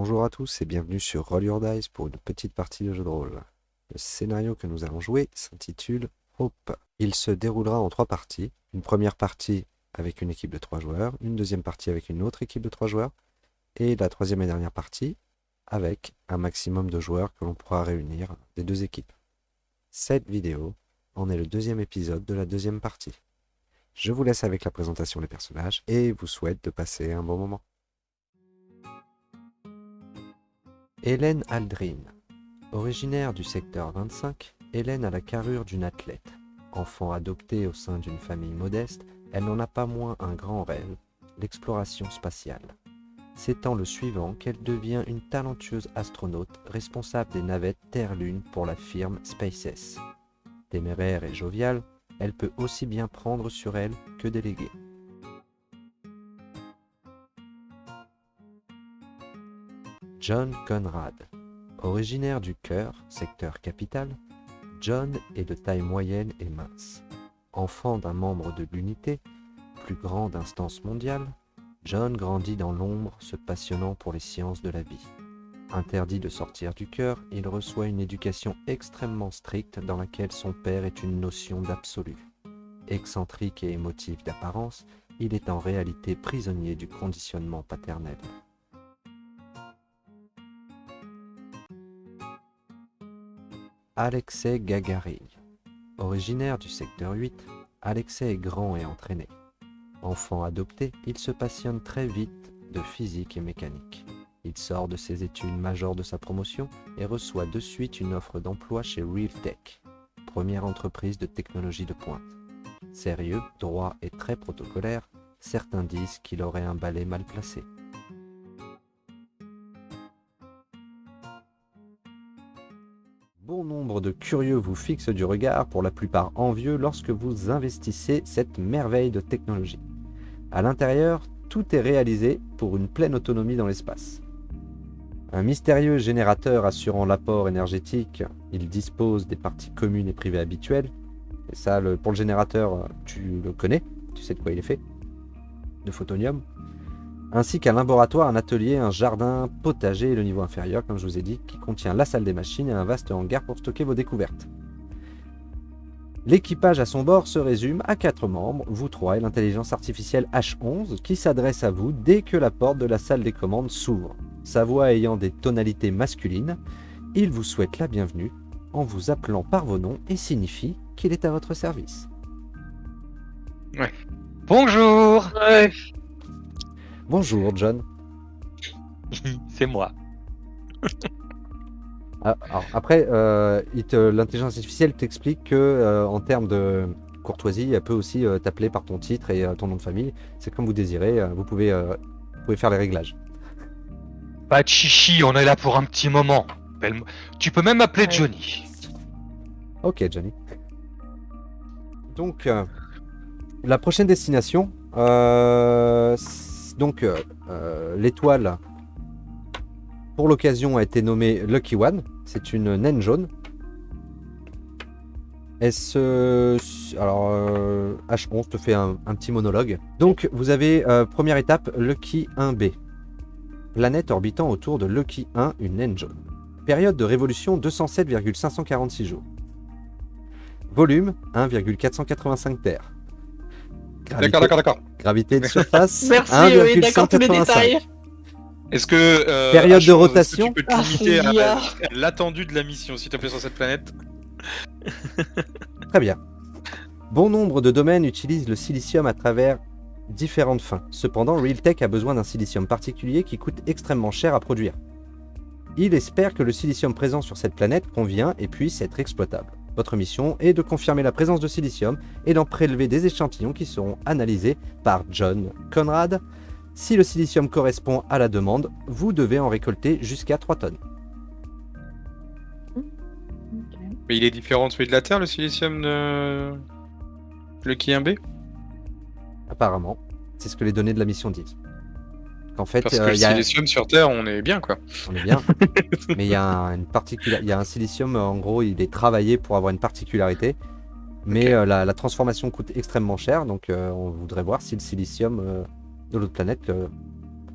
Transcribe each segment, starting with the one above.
Bonjour à tous et bienvenue sur Roll Your Dice pour une petite partie de jeu de rôle. Le scénario que nous allons jouer s'intitule Hope. Il se déroulera en 3 parties. Une première partie avec une équipe de 3 joueurs, une deuxième partie avec une autre équipe de 3 joueurs, et la troisième et dernière partie avec un maximum de joueurs que l'on pourra réunir des 2 équipes. Cette vidéo en est le 2e épisode de la 2e partie. Je vous laisse avec la présentation des personnages et vous souhaite de passer un bon moment. Hélène Aldrin. Originaire du secteur 25, Hélène a la carrure d'une athlète. Enfant adoptée au sein d'une famille modeste, elle n'en a pas moins un grand rêve, l'exploration spatiale. C'est en le suivant qu'elle devient une talentueuse astronaute responsable des navettes Terre-Lune pour la firme SpaceX. Téméraire et joviale, elle peut aussi bien prendre sur elle que déléguer. John Conrad. Originaire du Cœur, secteur capitale, John est de taille moyenne et mince. Enfant d'un membre de l'unité, plus grand d'instance mondiale, John grandit dans l'ombre, se passionnant pour les sciences de la vie. Interdit de sortir du cœur, il reçoit une éducation extrêmement stricte dans laquelle son père est une notion d'absolu. Excentrique et émotif d'apparence, il est en réalité prisonnier du conditionnement paternel. Alexei Gagarin. Originaire du secteur 8, Alexei est grand et entraîné. Enfant adopté, il se passionne très vite de physique et mécanique. Il sort de ses études majeures de sa promotion et reçoit de suite une offre d'emploi chez Realtek, première entreprise de technologie de pointe. Sérieux, droit et très protocolaire, certains disent qu'il aurait un balai mal placé. Bon nombre de curieux vous fixent du regard, pour la plupart envieux, lorsque vous investissez cette merveille de technologie. À l'intérieur, tout est réalisé pour une pleine autonomie dans l'espace. Un mystérieux générateur assurant l'apport énergétique, il dispose des parties communes et privées habituelles. Et ça, pour le générateur, tu le connais, tu sais de quoi il est fait, de photonium. Ainsi qu'un laboratoire, un atelier, un jardin, potager et le niveau inférieur, comme je vous ai dit, qui contient la salle des machines et un vaste hangar pour stocker vos découvertes. L'équipage à son bord se résume à 4 membres, vous 3 et l'intelligence artificielle H11, qui s'adresse à vous dès que la porte de la salle des commandes s'ouvre. Sa voix ayant des tonalités masculines, il vous souhaite la bienvenue en vous appelant par vos noms et signifie qu'il est à votre service. Ouais. Bonjour. Ouais. Bonjour John. C'est moi. Alors, après, l'intelligence artificielle t'explique que en termes de courtoisie, elle peut aussi t'appeler par ton titre et ton nom de famille. C'est comme vous désirez, vous pouvez faire les réglages. Pas de chichi, on est là pour un petit moment. Tu peux même m'appeler Ouais. Johnny. Ok Johnny. Donc, la prochaine destination, l'étoile pour l'occasion a été nommée Lucky One. C'est une naine jaune. H11 te fait un petit monologue. Donc, vous avez première étape, Lucky 1b. Planète orbitant autour de Lucky 1, une naine jaune. Période de révolution 207,546 jours. Volume 1,485 terres. D'accord. Gravité de surface Merci, oui, d'accord, tous les 1,185. détails. Est-ce que Période de H11, rotation. est-ce que tu peux te limiter à l'IA. l'attendu de la mission, s'il te plaît, sur cette planète? Très bien. Bon nombre de domaines utilisent le silicium à travers différentes fins. Cependant, Realtek a besoin d'un silicium particulier qui coûte extrêmement cher à produire. Il espère que le silicium présent sur cette planète convient et puisse être exploitable. Votre mission est de confirmer la présence de silicium et d'en prélever des échantillons qui seront analysés par John Conrad. Si le silicium correspond à la demande, vous devez en récolter jusqu'à 3 tonnes. Mais il est différent de celui de la Terre, le silicium de Lucky 1b? Apparemment, c'est ce que les données de la mission disent. En fait, Parce que le silicium sur Terre, on est bien, quoi. On est bien, mais il y a un silicium, en gros, il est travaillé pour avoir une particularité, mais Ok. la transformation coûte extrêmement cher, donc on voudrait voir si le silicium de l'autre planète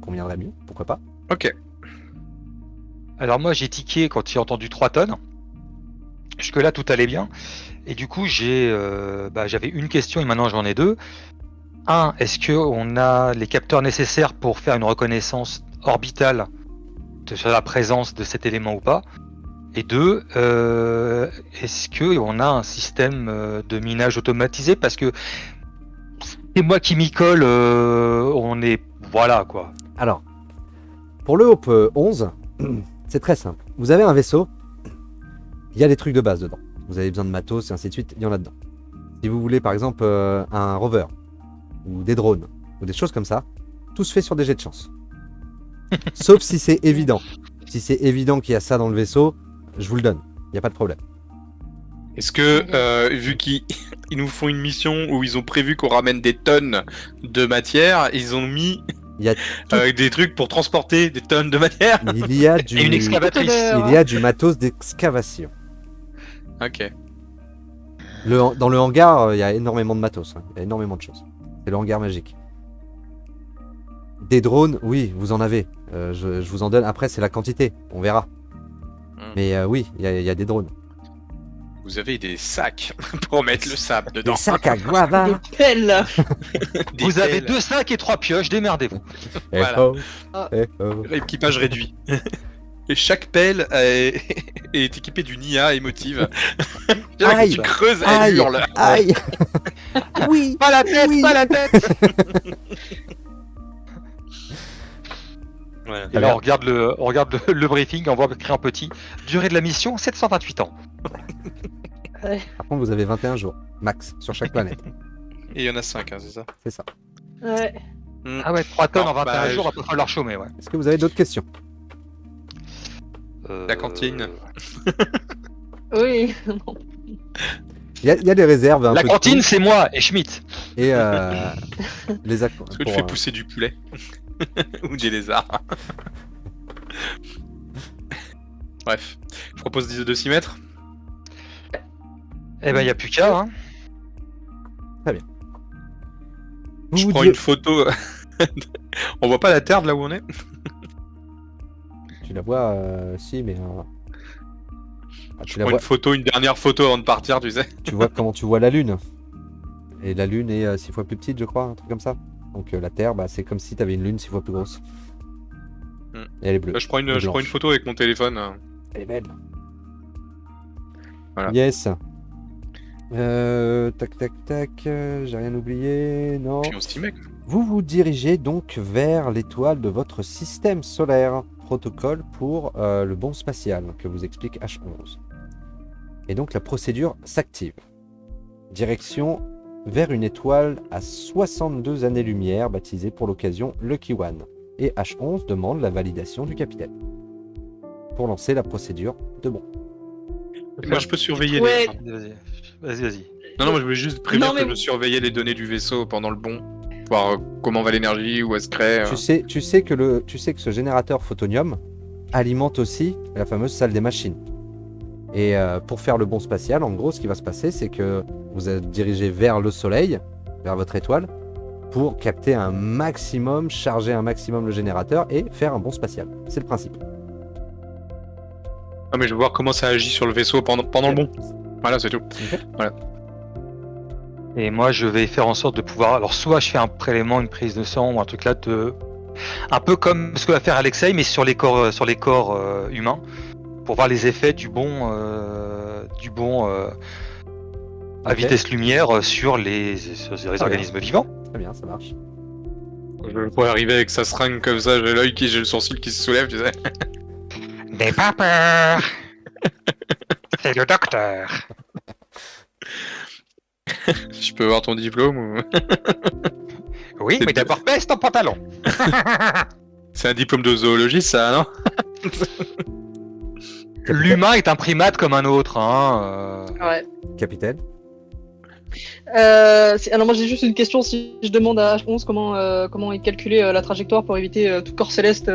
conviendrait mieux, pourquoi pas. Ok. Alors moi j'ai tiqué quand j'ai entendu 3 tonnes. Jusque là tout allait bien. Et du coup j'avais une question et maintenant j'en ai deux. Un, est-ce qu'on a les capteurs nécessaires pour faire une reconnaissance orbitale sur la présence de cet élément ou pas? Et deux, est-ce qu'on a un système de minage automatisé? Parce que c'est moi qui m'y colle, on est... Voilà quoi. Alors, pour le Hope 11, c'est très simple. Vous avez un vaisseau, il y a des trucs de base dedans. Vous avez besoin de matos et ainsi de suite, il y en a dedans. Si vous voulez par exemple un rover, ou des drones, ou des choses comme ça, tout se fait sur des jets de chance. Sauf si c'est évident. Si c'est évident qu'il y a ça dans le vaisseau, je vous le donne, il n'y a pas de problème. Est-ce que, vu qu'ils ils nous font une mission où ils ont prévu qu'on ramène des tonnes de matière, ils ont mis Il y a, des trucs pour transporter des tonnes de matière? il y a du, Et une excavatrice. il y a du matos d'excavation. Ok. Dans le hangar, il y a énormément de matos, hein. Il y a énormément de choses. C'est le hangar magique. Des drones, oui, vous en avez. Je vous en donne. Après, c'est la quantité. On verra. Mais oui, il y a des drones. Vous avez des sacs pour mettre le sable dedans. Des sacs à guava. Des pelles. Des Vous avez pelles. 2 sacs et 3 pioches, démerdez-vous. Voilà. Ah. Équipage réduit. Et chaque pelle est équipée d'une IA émotive. Aïe. Tu creuses, elle Aïe, hurle. aïe. Oui. Pas la tête, Oui. pas la tête. Ouais. Et là on regarde le briefing, on voit écrit en petit. Durée de la mission, 728 ans. Par contre, vous avez 21 jours, max, sur chaque planète. Et il y en a 5, hein, c'est ça? C'est ça. Ouais. Ah ouais, 3 tonnes Non, en 21 bah, jours, va pas falloir chômer, ouais. Est-ce que vous avez d'autres questions? La cantine. Oui. Il y a des réserves. Un La peu de cantine, tout. c'est moi et Schmitt. Et les accords. Est-ce que tu fais pousser du poulet? Ou des lézards? Bref. Je propose de s'y mettre. Eh ben, y a plus qu'à, hein. Je prends une photo. On voit pas la Terre de là où on est? Tu la vois, si, mais. Tu la Prends vois. une photo, une dernière photo avant de partir, tu sais. Tu vois comment tu vois la Lune. Et la Lune est 6 fois plus petite, je crois, un truc comme ça. Donc la Terre, bah, c'est comme si tu avais une Lune 6 fois plus grosse. Et elle est bleue. Je prends Et une blanche. photo avec mon téléphone. Elle est belle. Voilà. Yes. Tac, tac, tac. J'ai rien oublié. Non. Puis on s'y met. Vous vous dirigez donc vers l'étoile de votre système solaire. Protocole pour le bond spatial que vous explique H11. Et donc la procédure s'active. Direction vers une étoile à 62 années-lumière baptisée pour l'occasion Lucky One. Et H11 demande la validation du capitaine pour lancer la procédure de bond. Moi, je peux surveiller Ouais. Vas-y. Non, moi, je voulais juste prévenir Non, mais- que je surveillais les données du vaisseau pendant le bond. Voir comment va l'énergie, où elle se crée. Tu sais que ce générateur photonium alimente aussi la fameuse salle des machines. Et pour faire le bond spatial, en gros, ce qui va se passer, c'est que vous êtes dirigé vers le Soleil, vers votre étoile, pour capter un maximum, charger un maximum le générateur et faire un bond spatial. C'est le principe. Ah, mais je veux voir comment ça agit sur le vaisseau pendant le bond. Voilà, c'est tout. Et moi, je vais faire en sorte de pouvoir. Alors, soit je fais un prélèvement, une prise de sang ou un truc là, un peu comme ce que va faire Alexei, mais sur les corps humains, pour voir les effets du bond à Ok. vitesse lumière sur les bien. organismes vivants. Très bien, ça marche. Je pourrais arriver avec sa seringue comme ça, j'ai l'œil j'ai le sourcil qui se soulève, tu sais. N'aie pas peur. C'est le docteur. Je peux voir ton diplôme ou... Oui, C'est mais d'abord baisse ton pantalon. C'est un diplôme de zoologiste, ça, non? L'humain est un primate comme un autre. Hein. Ouais. Capitaine. Alors moi j'ai juste une question, si je demande à H11 comment est calculée la trajectoire pour éviter tout corps céleste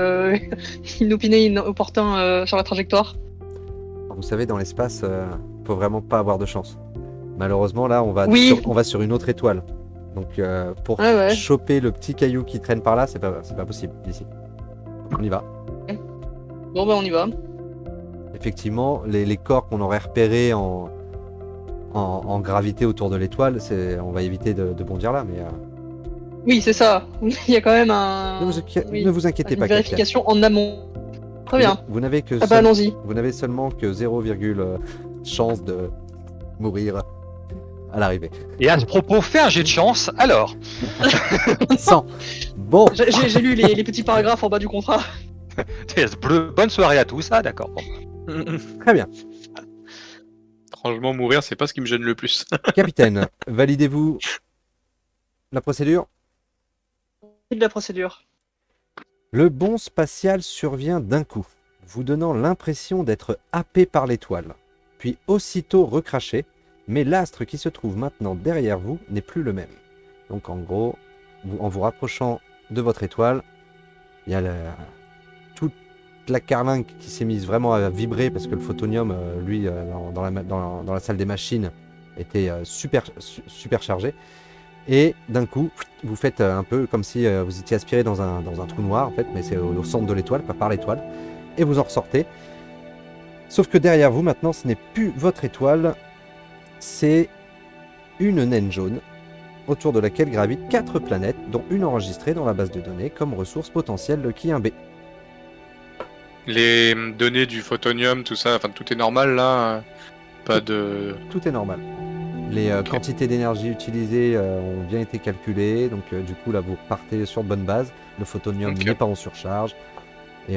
inopiné, inopportun sur la trajectoire. Vous savez, dans l'espace, faut vraiment pas avoir de chance. Malheureusement, là, on va sur une autre étoile. Donc, pour Ouais. choper le petit caillou qui traîne par là, c'est pas possible d'ici. On y va. Bon bah on y va. effectivement, les corps qu'on aurait repérés en gravité autour de l'étoile, on va éviter de bondir là, mais Oui, c'est ça. Il y a quand même un. ne vous inquiétez une pas, capitaine. vérification en amont. Très bien. Vous n'avez que Ah bah allons-y. vous n'avez seulement que 0, chance de mourir à l'arrivée. Et à ce propos, fais un jet de chance, alors. 100. Bon, J'ai lu les petits paragraphes en bas du contrat. TS bleu, bonne soirée à tous, ah d'accord. Bon. très bien. Franchement, mourir, c'est pas ce qui me gêne le plus. Capitaine, validez-vous la procédure? De la procédure. Le bond spatial survient d'un coup, vous donnant l'impression d'être happé par l'étoile, puis aussitôt recraché, mais l'astre qui se trouve maintenant derrière vous n'est plus le même. Donc en gros, en vous rapprochant de votre étoile, il y a toute la carlingue qui s'est mise vraiment à vibrer parce que le photonium, lui, dans la salle des machines, était super chargé. Et d'un coup, vous faites un peu comme si vous étiez aspiré dans un trou noir, en fait, mais c'est au centre de l'étoile, pas par l'étoile. Et vous en ressortez. Sauf que derrière vous, maintenant, ce n'est plus votre étoile, c'est une naine jaune, autour de laquelle gravitent 4 planètes, dont une enregistrée dans la base de données comme ressource potentielle de Ki 1b. Les données du photonium, tout ça, enfin tout est normal là. Pas de. Tout est normal. Les Ok. quantités d'énergie utilisées ont bien été calculées, donc du coup là vous partez sur de bonnes bases. Le photonium Ok. n'est pas en surcharge. Et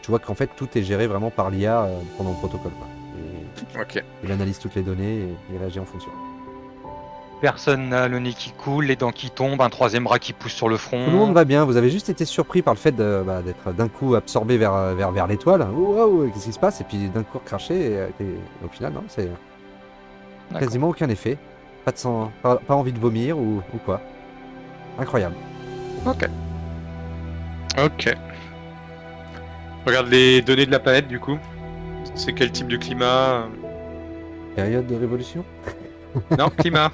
tu vois qu'en fait tout est géré vraiment par l'IA pendant le protocole, quoi. Et Ok. il analyse toutes les données et il réagit en fonction. Personne n'a le nez qui coule, les dents qui tombent, un troisième bras qui pousse sur le front. Tout le monde va bien, vous avez juste été surpris par le fait d'être d'un coup absorbé vers l'étoile. Wow, qu'est-ce qui se passe? Et puis d'un coup craché, et au final, non, c'est D'accord. quasiment aucun effet. Pas de sang, pas envie de vomir ou quoi. Incroyable. Ok. Regarde les données de la planète du coup. C'est quel type de climat? Période de révolution. Non, climat.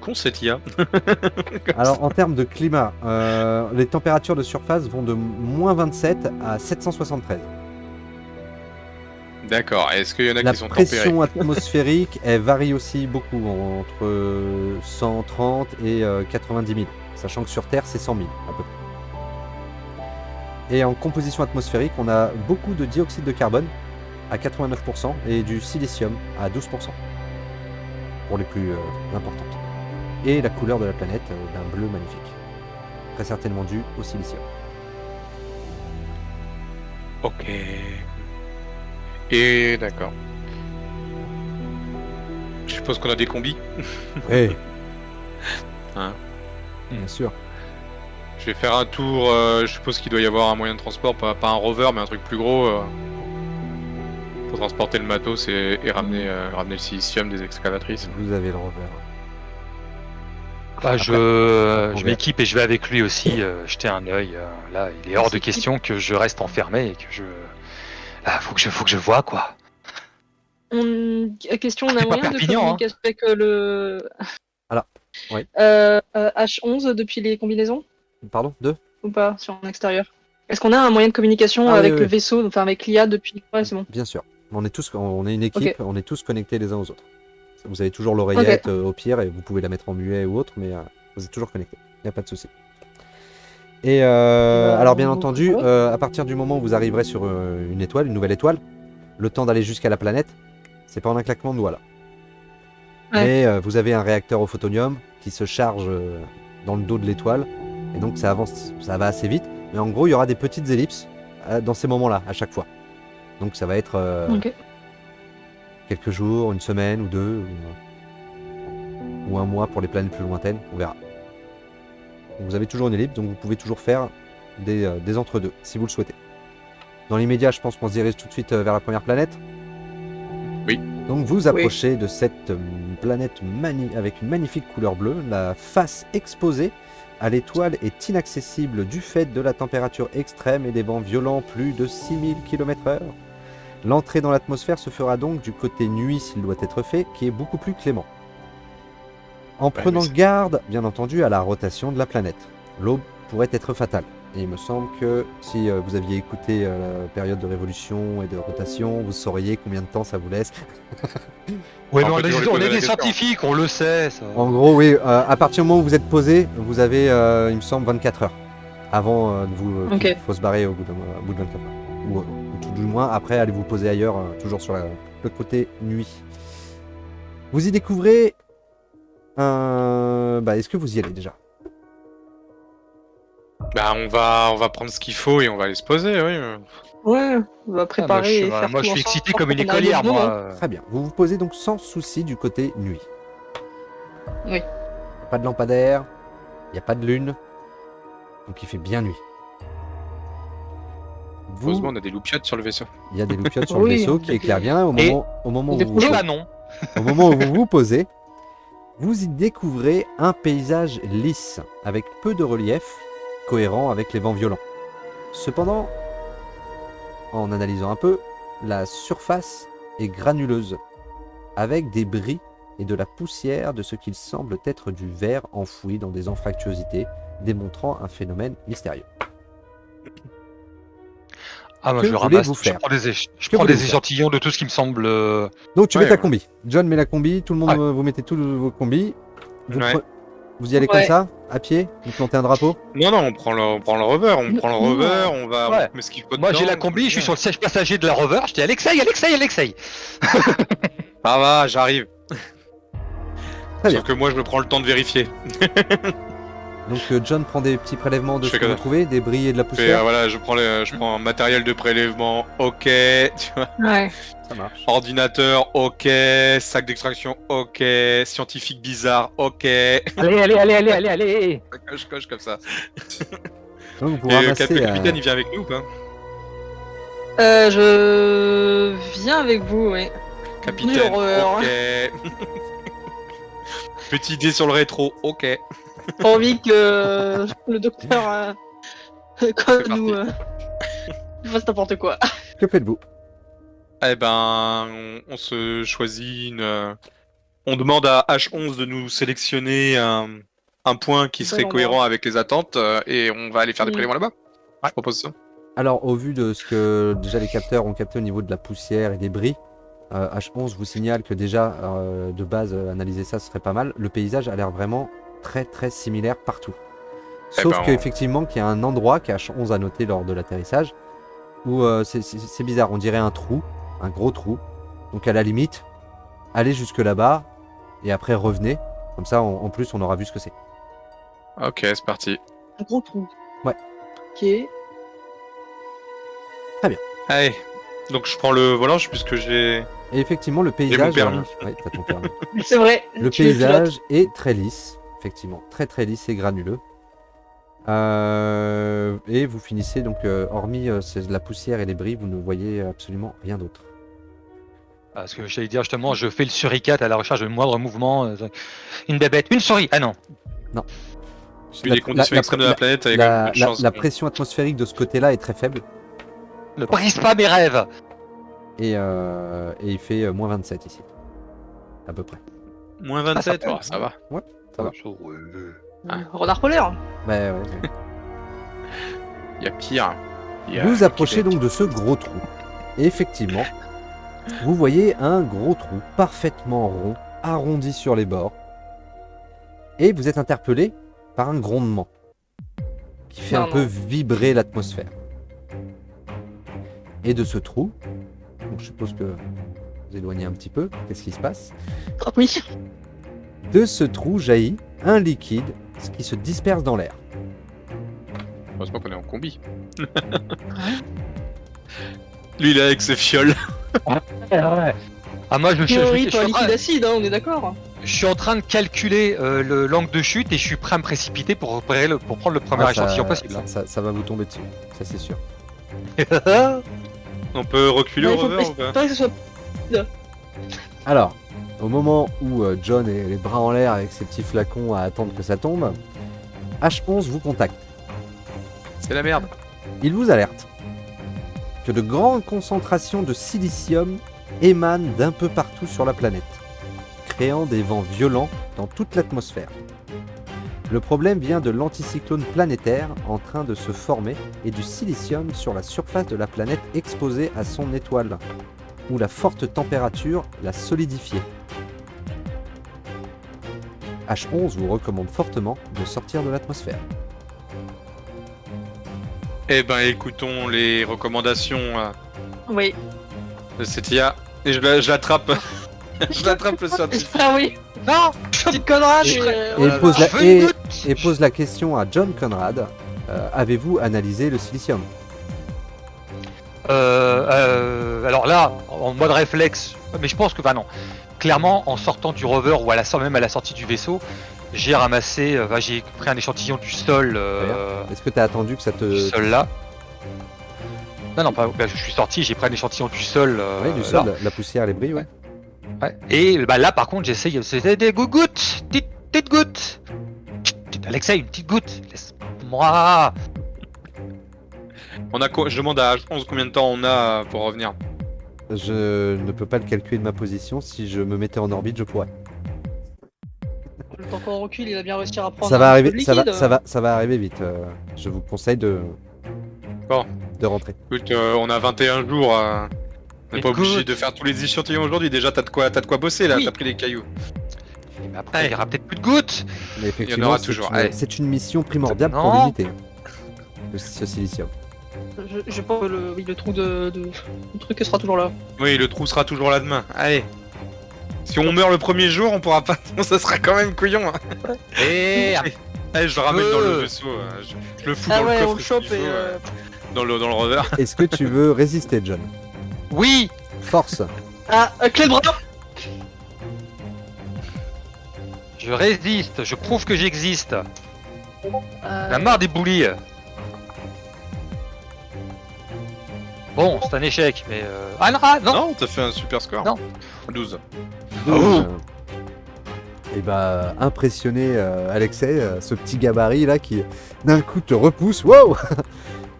Con cette IA. Alors en termes de climat, les températures de surface vont de moins 27 à 773. D'accord. Est-ce qu'il y en a La qui sont tempérés? pression atmosphérique, elle varie aussi beaucoup, entre 130 et 90 000, sachant que sur Terre, c'est 100 000 à peu près. Et en composition atmosphérique, on a beaucoup de dioxyde de carbone à 89% et du silicium à 12%, pour les plus importantes. Et la couleur de la planète d'un bleu magnifique, très certainement dû au silicium. Ok. Et d'accord. Je suppose qu'on a des combis. Oui, Hein. bien sûr. Je vais faire un tour. Je suppose qu'il doit y avoir un moyen de transport, pas un rover, mais un truc plus gros. Pour transporter le matos et ramener le silicium des excavatrices. Vous avez le rover. Bah, on je verra. m'équipe et je vais avec lui aussi jeter un œil. Là, il est hors de s'équipe. question que je reste enfermé et que je. Ah, faut que je vois quoi. Question, on a C'est pas moyen de Perpignan, communiquer avec le Alors, oui. H11 depuis les combinaisons Pardon, deux? ou pas sur l'extérieur? Est-ce qu'on a un moyen de communication Ah oui, avec oui. le vaisseau, enfin avec l'IA depuis? Ouais, c'est bon. Bien sûr. On est une équipe, Ok. on est tous connectés les uns aux autres. Vous avez toujours l'oreillette au pire et vous pouvez la mettre en muet ou autre, mais vous êtes toujours connectés. Il n'y a pas de souci. Et alors bien entendu, à partir du moment où vous arriverez sur une étoile, une nouvelle étoile, le temps d'aller jusqu'à la planète, c'est pas en un claquement de doigts là. Ouais. Mais vous avez un réacteur au photonium qui se charge dans le dos de l'étoile, et donc ça avance, ça va assez vite. Mais en gros, il y aura des petites ellipses dans ces moments-là à chaque fois. Donc ça va être Ok. quelques jours, une semaine ou deux, ou un mois pour les planètes plus lointaines, on verra. Donc vous avez toujours une ellipse, donc vous pouvez toujours faire des entre-deux, si vous le souhaitez. Dans l'immédiat, je pense qu'on se dirige tout de suite vers la première planète. Oui. Donc vous approchez de cette planète avec une magnifique couleur bleue. La face exposée à l'étoile est inaccessible du fait de la température extrême et des vents violents plus de 6000 km/h. L'entrée dans l'atmosphère se fera donc du côté nuit s'il doit être fait, qui est beaucoup plus clément. En prenant mais garde, bien entendu, à la rotation de la planète. L'aube pourrait être fatale. Et il me semble que si vous aviez écouté la période de révolution et de rotation, vous sauriez combien de temps ça vous laisse. Ouais, On mais peut toujours lui on poser est la des question. scientifiques, on le sait. Ça. En gros, oui, à partir du moment où vous êtes posé, vous avez, il me semble, 24 heures. Avant de vous. Ok. Il faut se barrer au bout de 24 heures. Ou tout du moins, après, allez vous poser ailleurs, toujours sur le côté nuit. Vous y découvrez un. Bah, est-ce que vous y allez déjà? Bah, on va prendre ce qu'il faut et on va aller se poser, oui. Ouais, on va préparer et faire moi, tout je suis ensemble excité pour comme une qu'on arrive au écolière, bon moment. moi. Très bien. Vous vous posez donc sans souci du côté nuit. Oui. Il n'y a pas de lampadaire, il n'y a pas de lune, donc il fait bien nuit. Heureusement, on a des loupiottes sur le vaisseau. Il y a des loupiottes sur le Oui, vaisseau qui éclairent bien au Et- moment des où projets. Et bah non. au moment où vous vous posez. Vous y découvrez un paysage lisse, avec peu de relief, cohérent avec les vents violents. Cependant, en analysant un peu, la surface est granuleuse, avec des bris et de la poussière de ce qu'il semble être du verre enfoui dans des anfractuosités, démontrant un phénomène mystérieux. Ah, moi, Que je le voulez-vous ramasse. Je faire prends des, Que voulez-vous faire échantillons de tout ce qui me semble. Donc tu mets Ouais, ta ouais. combi. John met la combi, tout le monde, Ouais. vous mettez tous vos combis. Vous, Ouais. vous y allez comme Ouais. ça, à pied, vous plantez un drapeau. Non, on prend le rover, on Ouais. met ce qu'il faut Moi, j'ai dedans, la combi, je suis bien. sur le siège passager de la Rover. Je dis Alexei. Ça va, j'arrive. Très Sauf que moi, je me prends le temps de vérifier. Donc John prend des petits prélèvements de Je ce fais que vous comme ça. trouvez, des bris et de la Et, poussière. voilà, je prends un matériel de prélèvement, ok. Tu vois, Ouais. Ça marche. ordinateur, ok. Sac d'extraction, ok. Scientifique bizarre, ok. Allez. Je coche comme ça. Donc vous Et ramassez. le capitaine, il vient avec nous ou pas? Je viens avec vous, oui. Capitaine, Horreur. ok. Petit dé sur le rétro, ok. Pas envie que le docteur, comme C'est nous, parti. fasse n'importe quoi. Que faites-vous? Eh ben, on se choisit on demande à H11 de nous sélectionner un point qui Bon serait endroit. cohérent avec les attentes et on va aller faire des Mm. prélèvements là-bas. Je propose ça. Alors au vu de ce que déjà les capteurs ont capté au niveau de la poussière et des bris, H11 vous signale que déjà de base analyser ça ce serait pas mal. Le paysage a l'air vraiment très très similaire partout. Eh Sauf ben, qu'effectivement qu'il y a un endroit qu'H11 a noté lors de l'atterrissage où c'est bizarre, on dirait un trou, un gros trou. Donc à la limite, allez jusque là-bas et après revenez. Comme ça en plus on aura vu ce que c'est. Ok, c'est parti. Un gros trou. Ouais. Ok. Allez, donc je prends le volant puisque j'ai... Et effectivement le paysage... permis. Ouais, t'as ton permis. C'est vrai. Le tu le pilotes. paysage est très lisse, effectivement, très lisse et granuleux. Et vous finissez donc, hormis la poussière et les bris, vous ne voyez absolument rien d'autre. Parce que j'allais dire justement, je fais le suricate à la recherche de moindre mouvement. Une bébête, une souris. Ah non. Vu les conditions extrêmes de la planète, il y a quand même peu de chance. la pression atmosphérique de ce côté-là est très faible Ne brise pas mes rêves. et il fait moins 27 ici, à peu près. Moins 27, Ah, ça va. Ça va. Renard polaire. Ouais. Il y a pire. Vous approchez donc de ce gros trou. Et effectivement, vous voyez un gros trou parfaitement rond, arrondi sur les bords. Et vous êtes interpellé par un grondement qui fait un peu vibrer l'atmosphère. Et de ce trou, donc je suppose que vous éloignez un petit peu, qu'est-ce qui se passe? Oui. De ce trou jaillit un liquide qui se disperse dans l'air. Heureusement qu'on est en combi. Lui, il est avec ses fioles. Ah moi je suis en Liquide train- acide, hein, on est d'accord. je suis en train de calculer l'angle de chute et je suis prêt à me précipiter pour prendre le premier Ah, échantillon possible. ça va vous tomber dessus, ça c'est sûr. On peut reculer Ouais, au il faut rover ou pas pas que ce soit. Alors, au moment où John est les bras en l'air avec ses petits flacons à attendre que ça tombe, H11 vous contacte. C'est la merde. Il vous alerte que de grandes concentrations de silicium émanent d'un peu partout sur la planète, créant des vents violents dans toute l'atmosphère. Le problème vient de l'anticyclone planétaire en train de se former et du silicium sur la surface de la planète exposée à son étoile, où la forte température l'a solidifié. H11 vous recommande fortement de sortir de l'atmosphère. Eh ben, écoutons les recommandations Oui. de cette IA. Et je l'attrape. Je l'attrape le scientifique. Ah oui. Non. Petite Conrad. Et voilà. pose la question à John Conrad. Avez-vous analysé le silicium? Alors là, en mode réflexe, mais je pense que, non. Clairement, en sortant du rover ou même à la sortie du vaisseau, j'ai ramassé, j'ai pris un échantillon du sol, Est-ce que tu as attendu que ça te... du sol là. Non, je suis sorti, j'ai pris un échantillon du sol. Oui, du sol, la poussière, les bris, ouais. Ouais. Et là, par contre, j'essaye, c'était des gouttes, petites gouttes. Chut, Alexei, une petite goutte, laisse-moi. Je demande à H11 combien de temps on a pour revenir. Je ne peux pas le calculer de ma position. Si je me mettais en orbite, je pourrais. Le temps qu'on recule, il va bien réussir à prendre Ça va un arriver, peu de ça liquide. va arriver vite. Je vous conseille de rentrer. Écoute, on a 21 jours. On n'est pas Écoute. obligé de faire tous les échantillons aujourd'hui. Déjà, t'as de quoi bosser là. Oui. T'as pris les cailloux. Mais après, il y aura peut-être plus de gouttes. Mais effectivement, aura toujours. Allez. c'est une mission primordiale pour Non. l'unité. Ce silicium. Je pense que le trou le truc sera toujours là. Oui, le trou sera toujours là demain. Allez. Si on meurt le premier jour, on pourra pas. Ça sera quand même couillon. Hein. Et Allez, je le ramène dans le vaisseau. Je le fous dans le coffre. on le chope s'il et. faut, dans le rover. Est-ce que tu veux résister, John? oui, Force. Ah, clé de bras. je résiste, je prouve que j'existe. Euh, La marre des boulis. Bon, c'est un échec, mais non. Non, t'as fait un super score. Non. 12. Et bah, impressionné, Alexei, ce petit gabarit là qui d'un coup te repousse. Wow.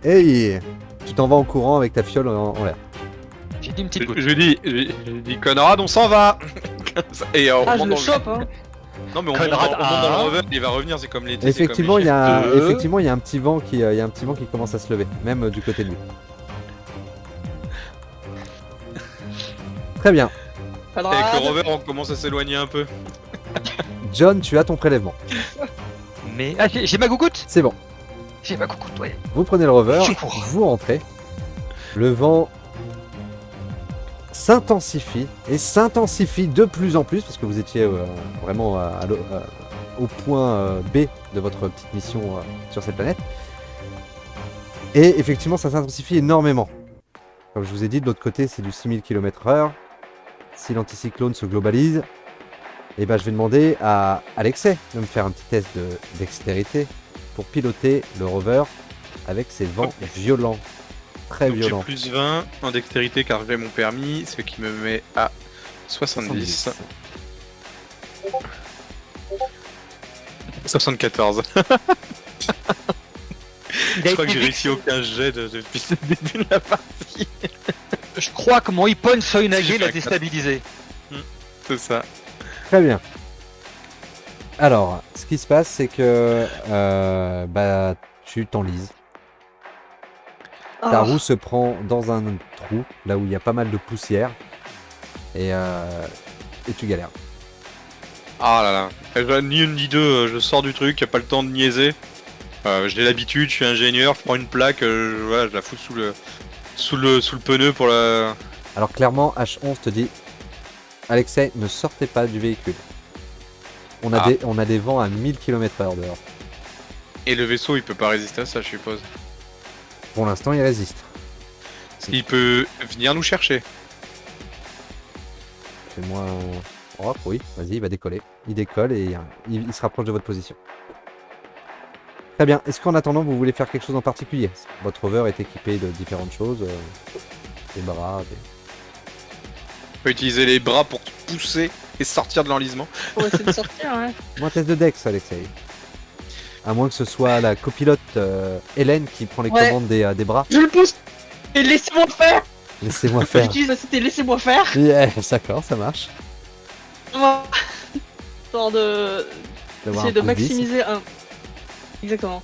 Et tu t'en vas en courant avec ta fiole en l'air. J'ai dit une petite goutte. Je dis Conrad, on s'en va. Et on Ah, je monte le dans chope, hein. Non mais on Conrad, monte dans le rover, il va revenir, c'est comme les. Effectivement, il y a c'est comme les chefs. effectivement, il y a un petit vent qui commence à se lever, même du côté de lui. Très bien. Conrad. Avec le rover, on commence à s'éloigner un peu. John, tu as ton prélèvement. Mais j'ai ma gougoute. C'est bon. J'ai ma gougoute, ouais. Vous prenez le rover, Je cours. vous rentrez. Le vent s'intensifie et s'intensifie de plus en plus parce que vous étiez vraiment au point B de votre petite mission sur cette planète. Et effectivement, ça s'intensifie énormément. Comme je vous ai dit, de l'autre côté, c'est du 6000 km/h. Si l'anticyclone se globalise, et ben, je vais demander à Alexei de me faire un petit test de dextérité pour piloter le rover avec ses vents violents. Très Donc j'ai violents. plus 20 en dextérité car j'ai mon permis, ce qui me met à 70. 74. Je crois que j'ai réussi aucun jet depuis le début de la partie. Je crois que mon Hippon Soinage J'ai fait l'a un déstabilisé. C'est ça. Très bien. Alors, ce qui se passe, c'est que tu t'enlises. Ta Ah. roue se prend dans un trou, là où il y a pas mal de poussière, et tu galères. Ah là là. Ni une ni deux, je sors du truc, y a pas le temps de niaiser. J'ai l'habitude, je suis ingénieur, je prends une plaque, voilà, je la fous sous le pneu pour la. Alors clairement, H11 te dit, Alexei, ne sortez pas du véhicule. On a des vents à 1000 km/h dehors. Et le vaisseau, il peut pas résister à ça, je suppose. Pour l'instant, il résiste. Il peut venir nous chercher. Fais-moi un hop, oui, vas-y, il va décoller. Il décolle et il se rapproche de votre position. Très bien. Est-ce qu'en attendant, vous voulez faire quelque chose en particulier? Votre rover est équipé de différentes choses. Des bras, On peut utiliser les bras pour pousser et sortir de l'enlisement. Pour essayer de sortir, ouais. Moi, test de Dex, Alexei. À moins que ce soit la copilote Hélène qui prend les Ouais. commandes des bras. Je le pousse. Et laissez-moi faire. Laissez-moi faire. J'utilise c'était laissez-moi faire. Yeah, d'accord, ça marche. Histoire de D'avoir essayer de un pouce 10. maximiser Exactement.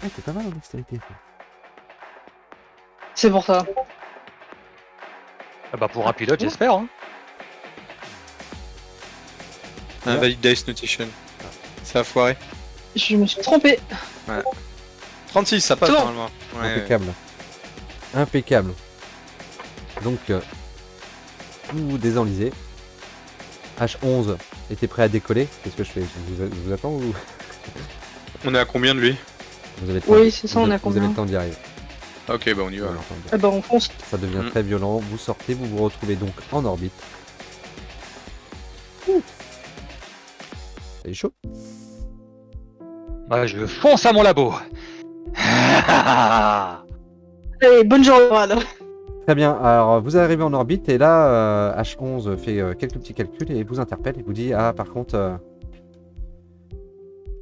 Ah, t'es pas mal en dextérité. C'est pour ça. Ah bah pour un pilote, j'espère. Hein. Invalid Dice Notation. Ça a foiré. Je me suis trompé. 36, ça passe C'est bon. normalement. Ouais. Impeccable. Impeccable. Donc, vous vous désenlisez. H11 était prêt à décoller. Qu'est-ce que je fais? Je vous attends ou On est à combien de lui? vous avez le temps Oui, c'est ça, vous on avez- a Vous avez combien? le temps d'y arriver. Ok, bah on y Vous va. avez le temps d'y Ah bah on fonce. Ça devient Mm. très violent. Vous sortez, vous vous retrouvez donc en orbite. C'est chaud. Bah, je fonce à mon labo. Allez, bonne journée, Brad. Très bien. Alors, vous arrivez en orbite et là, H11 fait quelques petits calculs et vous interpelle et vous dit ah, par contre,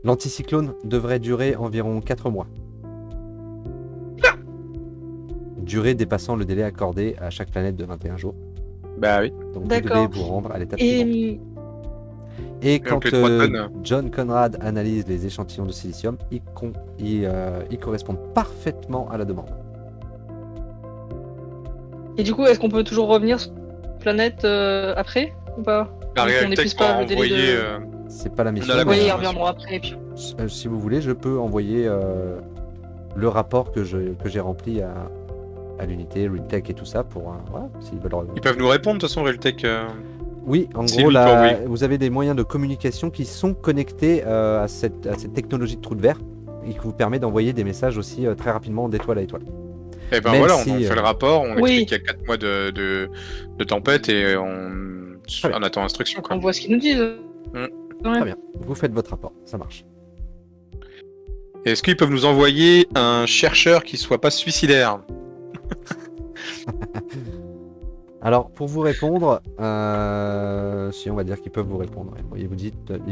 l'anticyclone devrait durer environ 4 mois. Durée dépassant le délai accordé à chaque planète de 21 jours. Bah oui. Donc, vous D'accord. devez vous rendre à l'étape suivante. Et Et quand donc les 3 tonnes. John Conrad analyse les échantillons de silicium, ils correspondent parfaitement à la demande. du coup, est-ce qu'on peut toujours revenir sur la planète après ou pas? La Donc, on Realtech n'épuise pour pas le délai envoyer. de- C'est pas la mission. a la mais, Oui, ils confirmation. reviendront après. Et puis... si vous voulez, je peux envoyer le rapport que j'ai rempli à l'unité, Realtech et tout ça pour voilà, s'ils veulent revenir. Ils peuvent nous répondre de toute façon, Realtech. Oui, en C'est gros, lui qui a envoyé. vous avez des moyens de communication qui sont connectés à cette technologie de trou de verre et qui vous permet d'envoyer des messages aussi très rapidement d'étoile à étoile. Et ben Même voilà, si, on fait le rapport, on Oui. explique qu'il y a 4 mois de tempête et on bien. attend instruction quoi. On voit ce qu'ils nous disent. Mm. Ouais. Très bien, vous faites votre rapport, ça marche. Est-ce qu'ils peuvent nous envoyer un chercheur qui soit pas suicidaire? Alors, pour vous répondre, si on va dire qu'ils peuvent vous répondre. Ils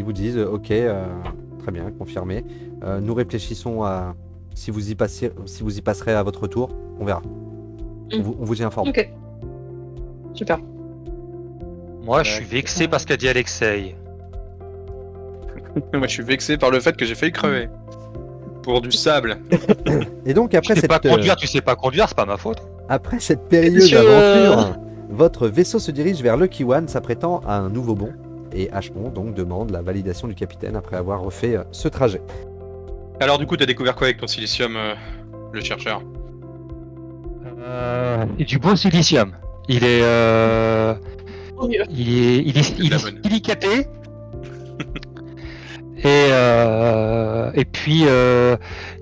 vous disent, ok, très bien, confirmé. Nous réfléchissons à si vous y passerez à votre tour, on verra. On vous y informe. Ok. Super. Moi, je suis vexé par ce qu'a dit Alexei. Moi je suis vexé par le fait que j'ai failli crever. Pour du sable. Et donc, Tu après sais cette, pas conduire, tu sais pas conduire, c'est pas ma faute. après cette périlleuse Monsieur, aventure, votre vaisseau se dirige vers Lucky One, s'apprêtant à un nouveau bond. Et H11 donc demande la validation du capitaine après avoir refait ce trajet. Alors du coup t'as découvert quoi avec ton silicium, le chercheur? Et du beau silicium. Il est, Tant mieux. il de la est bonne. silicaté. Et puis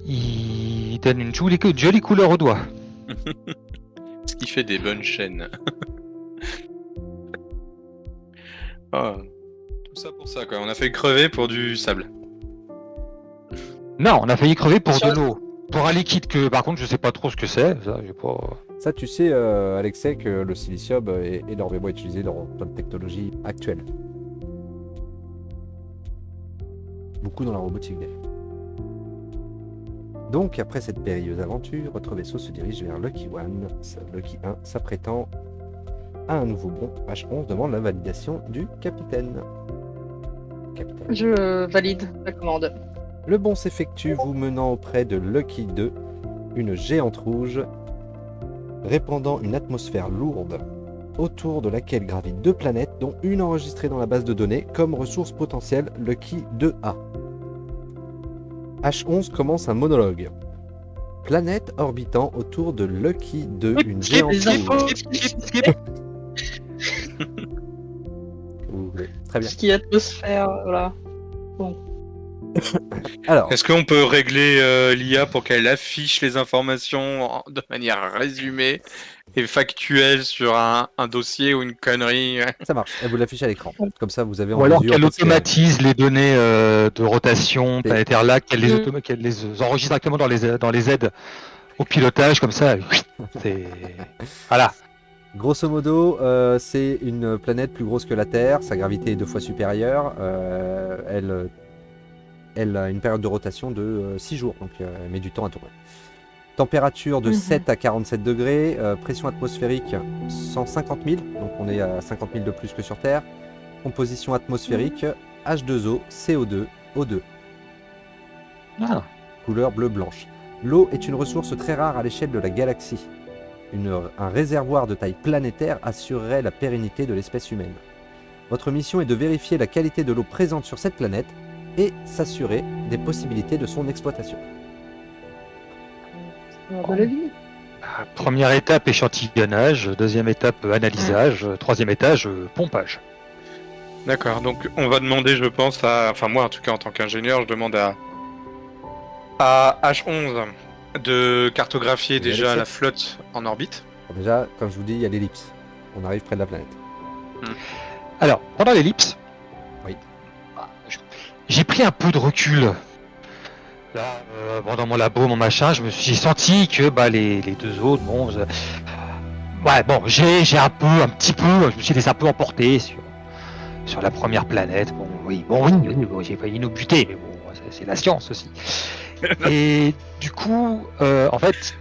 il donne une jolie couleur au doigt. Ce qui fait des bonnes chaînes. Ah, tout ça pour ça quoi, on a fait crever pour du sable. Non, on a failli crever pour Sur- de l'eau. Pour un liquide que par contre je sais pas trop ce que c'est. Ça, j'ai pas... Ça, tu sais, Alexei, que le silicium est énormément utilisé dans plein de technologies actuelles. Beaucoup dans la robotique d'ailleurs. Donc, après cette périlleuse aventure, votre vaisseau se dirige vers Lucky One. Lucky 1 s'apprêtant à un nouveau bond. H11 demande la validation du capitaine. Capitaine. Je valide la commande. Le bond s'effectue, vous menant auprès de Lucky 2, une géante rouge répandant une atmosphère lourde, autour de laquelle gravitent 2 planètes, dont une enregistrée dans la base de données comme ressource potentielle, Lucky 2A. H11 commence un monologue. Planète orbitant autour de Lucky 2, une géante les infos. rouge. Vous voulez. Très bien. Ce qui est atmosphère, voilà. Alors, Est-ce qu'on peut régler l'IA pour qu'elle affiche les informations de manière résumée et factuelle sur un dossier ou une connerie? ça marche. Elle vous l'affiche à l'écran. Comme ça, vous avez en Ou alors mesure, qu'elle parce que- automatise les données de rotation planétaire là, qu'elle les, Mm. qu'elle les enregistre directement dans les aides au pilotage, comme ça. C'est... Voilà. Grosso modo, c'est une planète plus grosse que la Terre, sa gravité est 2 fois supérieure, elle a une période de rotation de 6 jours, donc elle met du temps à tourner. Température de Mhm. 7 à 47 degrés, pression atmosphérique 150 000, donc on est à 50 000 de plus que sur Terre. composition atmosphérique H2O, CO2, O2. Ah. Couleur bleu-blanche. L'eau est une ressource très rare à l'échelle de la galaxie. Un réservoir de taille planétaire assurerait la pérennité de l'espèce humaine. Votre mission est de vérifier la qualité de l'eau présente sur cette planète et s'assurer des possibilités de son exploitation. De la vie. Première étape, échantillonnage. Deuxième étape, analysage. Troisième étage, pompage. D'accord, donc on va demander, je pense, enfin moi en tout cas en tant qu'ingénieur, je demande à H11 de cartographier Oui, déjà Alexia. la flotte en orbite. Alors déjà, comme je vous dis, il y a l'ellipse. On arrive près de la planète. Alors, pendant l'ellipse, Oui. J'ai pris un peu de recul. Là, dans mon labo, mon machin, j'ai senti que les deux autres, bon, j'ai un petit peu, je me suis laissé un peu emporter sur la première planète. Oui, j'ai failli nous buter, mais bon, c'est la science aussi. Et du coup, en fait,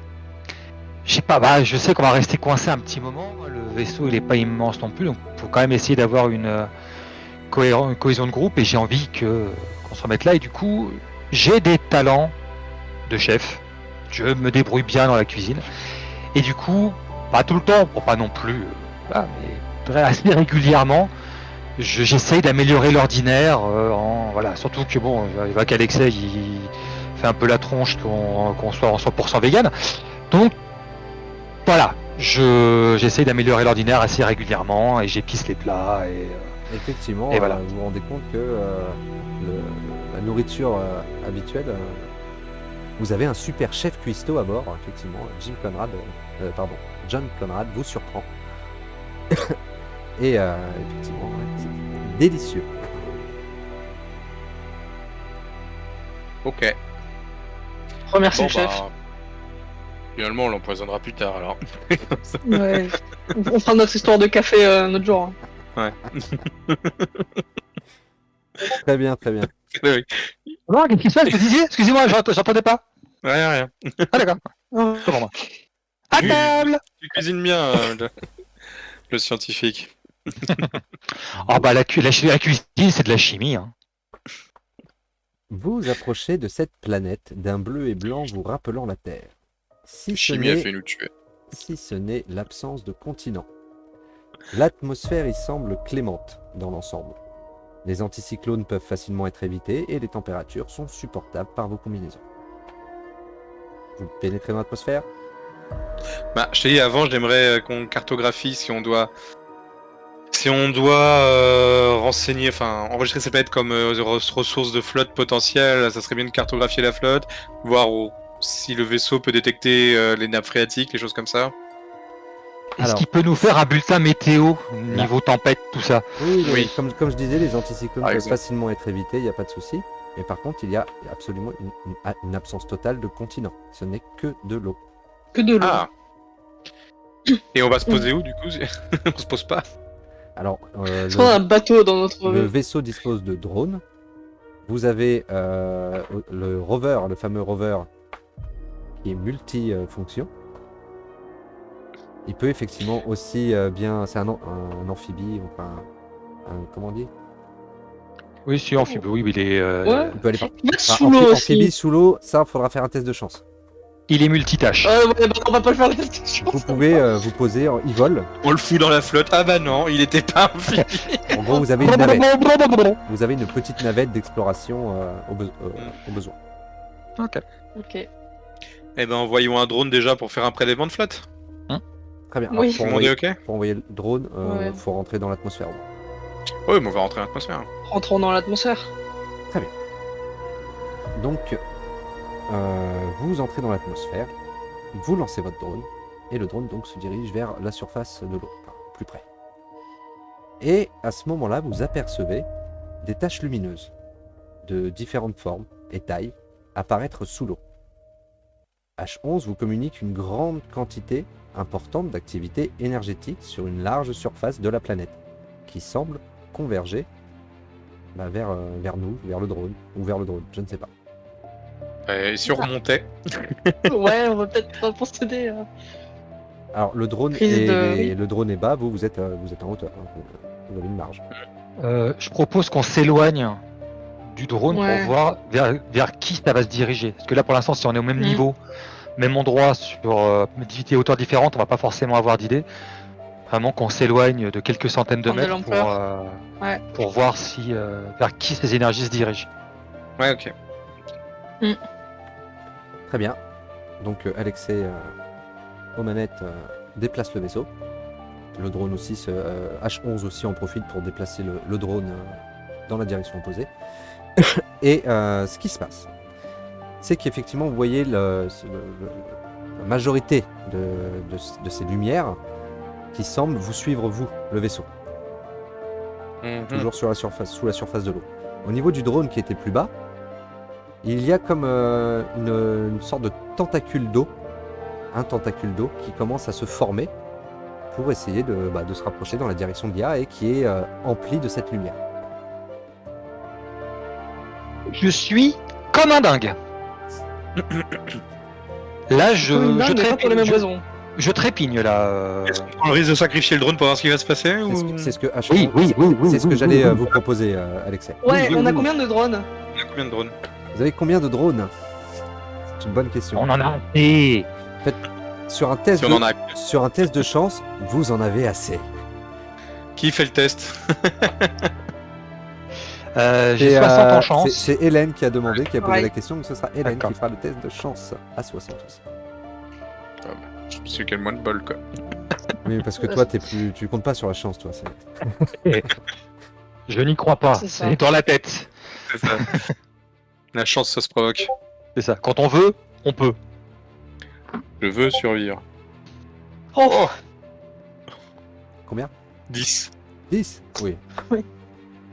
je sais pas, je sais qu'on va rester coincé un petit moment. Le vaisseau, il est pas immense non plus, donc faut quand même essayer d'avoir une cohésion de groupe, et j'ai envie qu'on se remette là. Et du coup, j'ai des talents de chef. Je me débrouille bien dans la cuisine. Et du coup, pas tout le temps, pour pas non plus, mais assez régulièrement, j'essaye d'améliorer l'ordinaire. Surtout que bon, je vois qu'Alexei il fait un peu la tronche qu'on soit en 100% vegan. Donc voilà, j'essaye d'améliorer l'ordinaire assez régulièrement et j'épice les plats. Effectivement, Et voilà. vous vous rendez compte que la nourriture habituelle, vous avez un super chef cuistot à bord, effectivement. John Conrad vous surprend. Et effectivement, c'est délicieux. Ok. Remercie Bon, le chef. Finalement, on l'empoisonnera plus tard alors. Ouais. On fera notre histoire de café un autre jour. Très bien, très bien. Oui. Non, qu'est-ce qui se passe? Vous disiez? Excusez-moi, j'entendais pas. Rien. Ah d'accord. Hein. Comment moi? À table. Tu cuisines bien, le scientifique. La cuisine, c'est de la chimie. Hein. Vous approchez de cette planète d'un bleu et blanc vous rappelant la Terre. Si Chimie a fait nous tuer. ce n'est l'absence de continent. L'atmosphère y semble clémente dans l'ensemble. Les anticyclones peuvent facilement être évités et les températures sont supportables par vos combinaisons. Vous pénétrez dans l'atmosphère? Je t'ai dit avant, j'aimerais qu'on cartographie si on doit renseigner, enfin enregistrer cette planète comme ressource de flotte potentielle. Ça serait bien de cartographier la flotte, voir si le vaisseau peut détecter les nappes phréatiques, les choses comme ça. Est-ce Alors- qu'il peut nous faire un bulletin météo, niveau tempête, tout ça? Oui. Comme je disais, les anticyclones Par peuvent exemple. facilement être évités, il n'y a pas de souci. Mais par contre, il y a absolument une absence totale de continent. Ce n'est que de l'eau. Que de l'eau. Ah. Et on va se poser où du coup? On se pose pas. Alors, Est-ce qu'on a un bateau dans notre... le vaisseau dispose de drones. Vous avez le rover, le fameux rover, qui est multifonction. Il peut effectivement aussi bien... C'est un amphibie, enfin... comment on dit? Oui, si, amphibie, oui, il est, Ouais. Il peut aller par... Il va être Enfin, sous l'eau aussi. amphibie sous l'eau, ça, faudra faire un test de chance. il est multitâche. On va pas le faire la discussion. Vous pouvez vous poser, il vole. On le fout dans la flotte. Ah bah non, il était pas amphibie. En gros, vous avez une navette. Vous avez une petite navette d'exploration au besoin. Ok. Ok. Eh ben envoyons un drone déjà pour faire un prélèvement de flotte. Très bien. Oui. Alors, Tout le monde est ok? pour envoyer le drone, Ouais. faut rentrer dans l'atmosphère. Oui, mais on va rentrer dans l'atmosphère. Rentrons dans l'atmosphère. Donc, vous entrez dans l'atmosphère, vous lancez votre drone, et le drone donc se dirige vers la surface de l'eau, enfin, plus près. Et à ce moment-là, vous apercevez des taches lumineuses de différentes formes et tailles apparaître sous l'eau. H11 vous communique une grande quantité importante d'activité énergétique sur une large surface de la planète, qui semble converger vers nous, vers le drone, ou vers le drone, je ne sais pas. Et si on remontait? Ouais, on va peut-être pas procéder. Alors le drone, Crise de- oui. le drone est bas, vous êtes en hauteur. Hein. Vous avez une marge. Je propose qu'on s'éloigne du drone Ouais. pour voir vers qui ça va se diriger. Parce que là, pour l'instant, si on est au même Mm. niveau, même endroit, sur des hauteurs différentes, on va pas forcément avoir d'idée. Vraiment qu'on s'éloigne de quelques centaines de Prendre de mètres l'ampleur. Ouais. pour voir si vers qui ces énergies se dirigent. Ouais, ok. Très bien. Donc Alexei aux manettes déplace le vaisseau. Le drone aussi, H11 aussi en profite pour déplacer le drone dans la direction opposée. Et ce qui se passe, c'est qu'effectivement vous voyez la majorité de ces lumières qui semblent vous suivre, vous, le vaisseau. Toujours sous la surface de l'eau. Au niveau du drone qui était plus bas, il y a comme une sorte de tentacule d'eau, un tentacule d'eau qui commence à se former pour essayer de se rapprocher dans la direction de l'IA et qui est empli de cette lumière. Je suis comme un dingue. Là, je Comme une dingue, mais pas pour les mêmes je- raisons. je trépigne là. Est-ce qu'on prend le risque de sacrifier le drone pour voir ce qui va se passer C'est ce que, H11 Oui, oui, oui, oui, c'est ce que oui, j'allais oui, oui. vous proposer, Alexei. Ouais, oui, on a oui. combien de drones? On a combien de drones? Vous avez combien de drones? C'est une bonne question. On en a assez. Sur un test Si on en a. sur un test de chance, vous en avez assez. Qui fait le test? J'ai Et, 60 en c'est- chance. C'est Hélène qui a demandé, qui a posé Ouais. la question, donc ce sera Hélène D'accord. qui fera le test de chance à 60 aussi. Je me suis quel moins de bol, quoi. Oui, parce que toi, tu comptes pas sur la chance, toi. c'est- Je n'y crois pas. C'est ça. C'est dans la tête. C'est ça. La chance, ça se provoque. C'est ça. Quand on veut, on peut. Je veux survivre. Oh, Combien 10. 10 Oui. Oui.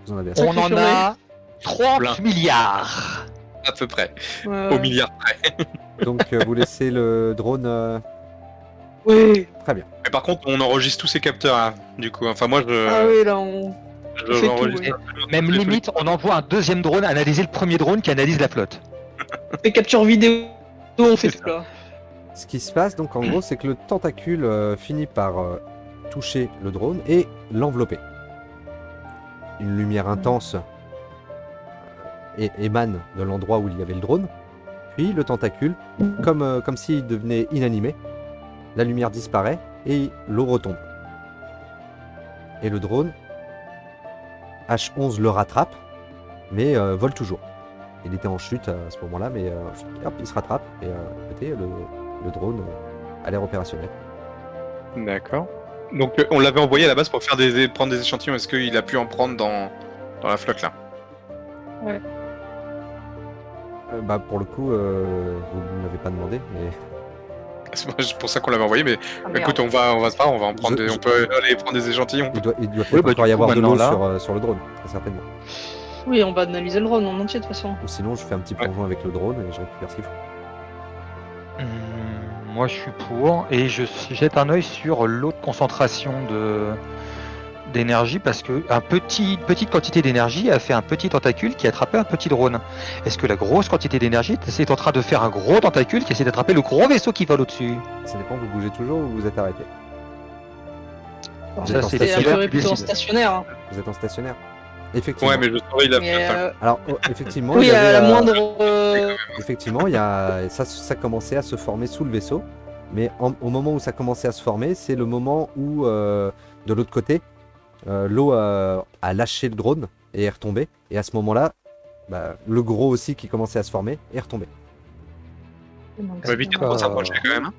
Vous en avez assez. On en a 30 Plein. milliards. À peu près. ouais. Au milliard près. Donc, vous laissez le drone. Oui. Très bien. Mais par contre, on enregistre tous ces capteurs, hein, du coup. Enfin, moi, Ah oui, là, on je fait tout, j'enregistre ouais. Même tous les limite, on envoie un deuxième drone analyser le premier drone qui analyse la flotte. fait capture vidéo, on fait tout là. Ce qui se passe, donc, en gros, c'est que le tentacule finit par toucher le drone et l'envelopper. Une lumière intense émane de l'endroit où il y avait le drone. Puis le tentacule, comme s'il devenait inanimé, la lumière disparaît et l'eau retombe. Et le drone, H11 le rattrape, mais vole toujours. Il était en chute à ce moment-là, mais hop, il se rattrape et écoutez, le drone a l'air opérationnel. D'accord. Donc, on l'avait envoyé à la base pour faire prendre des échantillons. Est-ce qu'il a pu en prendre dans la flotte, là? Pour le coup, vous ne m'avez pas demandé, mais C'est pour ça qu'on l'avait envoyé, mais Ah, merde. écoute, on va en prendre Je- on peut aller prendre des échantillons. il doit Oui, peut-être bah, encore du y coup, avoir de l'eau maintenant, sur le drone, très certainement. Oui, on va analyser le drone en entier de toute façon. Ou sinon, je fais un petit Ouais. plongeon avec le drone et je récupère ce qu'il faut. Moi, je suis pour et je jette un œil sur l'autre concentration d'énergie parce que petite quantité d'énergie a fait un petit tentacule qui a attrapé un petit drone. Est-ce que la grosse quantité d'énergie est en train de faire un gros tentacule qui essaie d'attraper le gros vaisseau qui vole au-dessus? Ça dépend, vous bougez toujours ou vous êtes arrêté? Alors, Ça, c'est c'est a le priori qui plutôt en décide. stationnaire. Hein. Vous êtes en stationnaire? Effectivement. Ouais, mais je surveille la Mais, flotte. Alors, effectivement, oui, il y avait, la moindre. effectivement, ça commençait à se former sous le vaisseau. Mais au moment où ça commençait à se former, c'est le moment où, de l'autre côté, l'eau a lâché le drone et est retombée. Et à ce moment-là, le gros aussi qui commençait à se former est retombé. On va éviter de trop s'approcher quand même.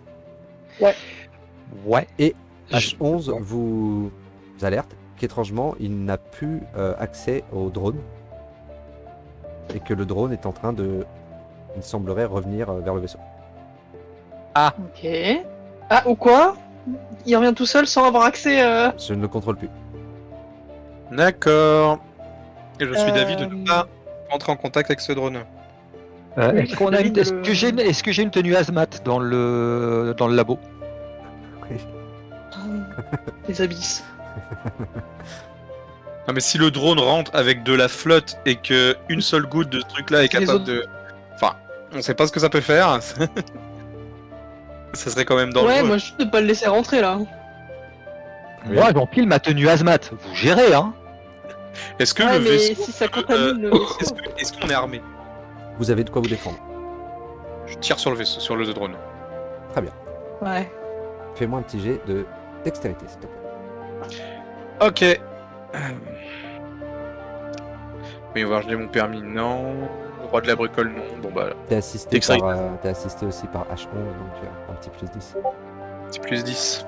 Ouais. Et Je- H11 vous alerte qu'étrangement, il n'a plus accès au drone. Et que le drone est en train de, il semblerait, revenir vers le vaisseau. Ok. Ah, ou quoi? Il revient tout seul sans avoir accès. Je ne le contrôle plus. D'accord. Et je suis d'avis de Euh, ne pas entrer en contact avec ce drone. Est-ce qu'on a David, est-ce que j'ai une tenue hazmat dans le labo? Les abysses. Non mais si le drone rentre avec de la flotte et que une seule goutte de ce truc là est Les capable autres- de... Enfin, on sait pas ce que ça peut faire. Ça serait quand même dangereux. Ouais, moi je suis de pas le laisser rentrer là. Moi, j'empile ma tenue hazmat. Vous gérez, hein. Est-ce que Ouais, le mais vaisseau... si ça contamine le vaisseau. Est-ce qu'on est armé? Vous avez de quoi vous défendre. Je tire sur le vaisseau, sur le drone. Ouais. Fais-moi un petit jet de dextérité, s'il te plaît. Ok. Oui, on va voir, j'ai mon permis, non. Roi de la bricole, non. Bon bah, T'es assisté, Dextérité. t'es assisté aussi par H11, donc un petit plus 10. c'est plus 10.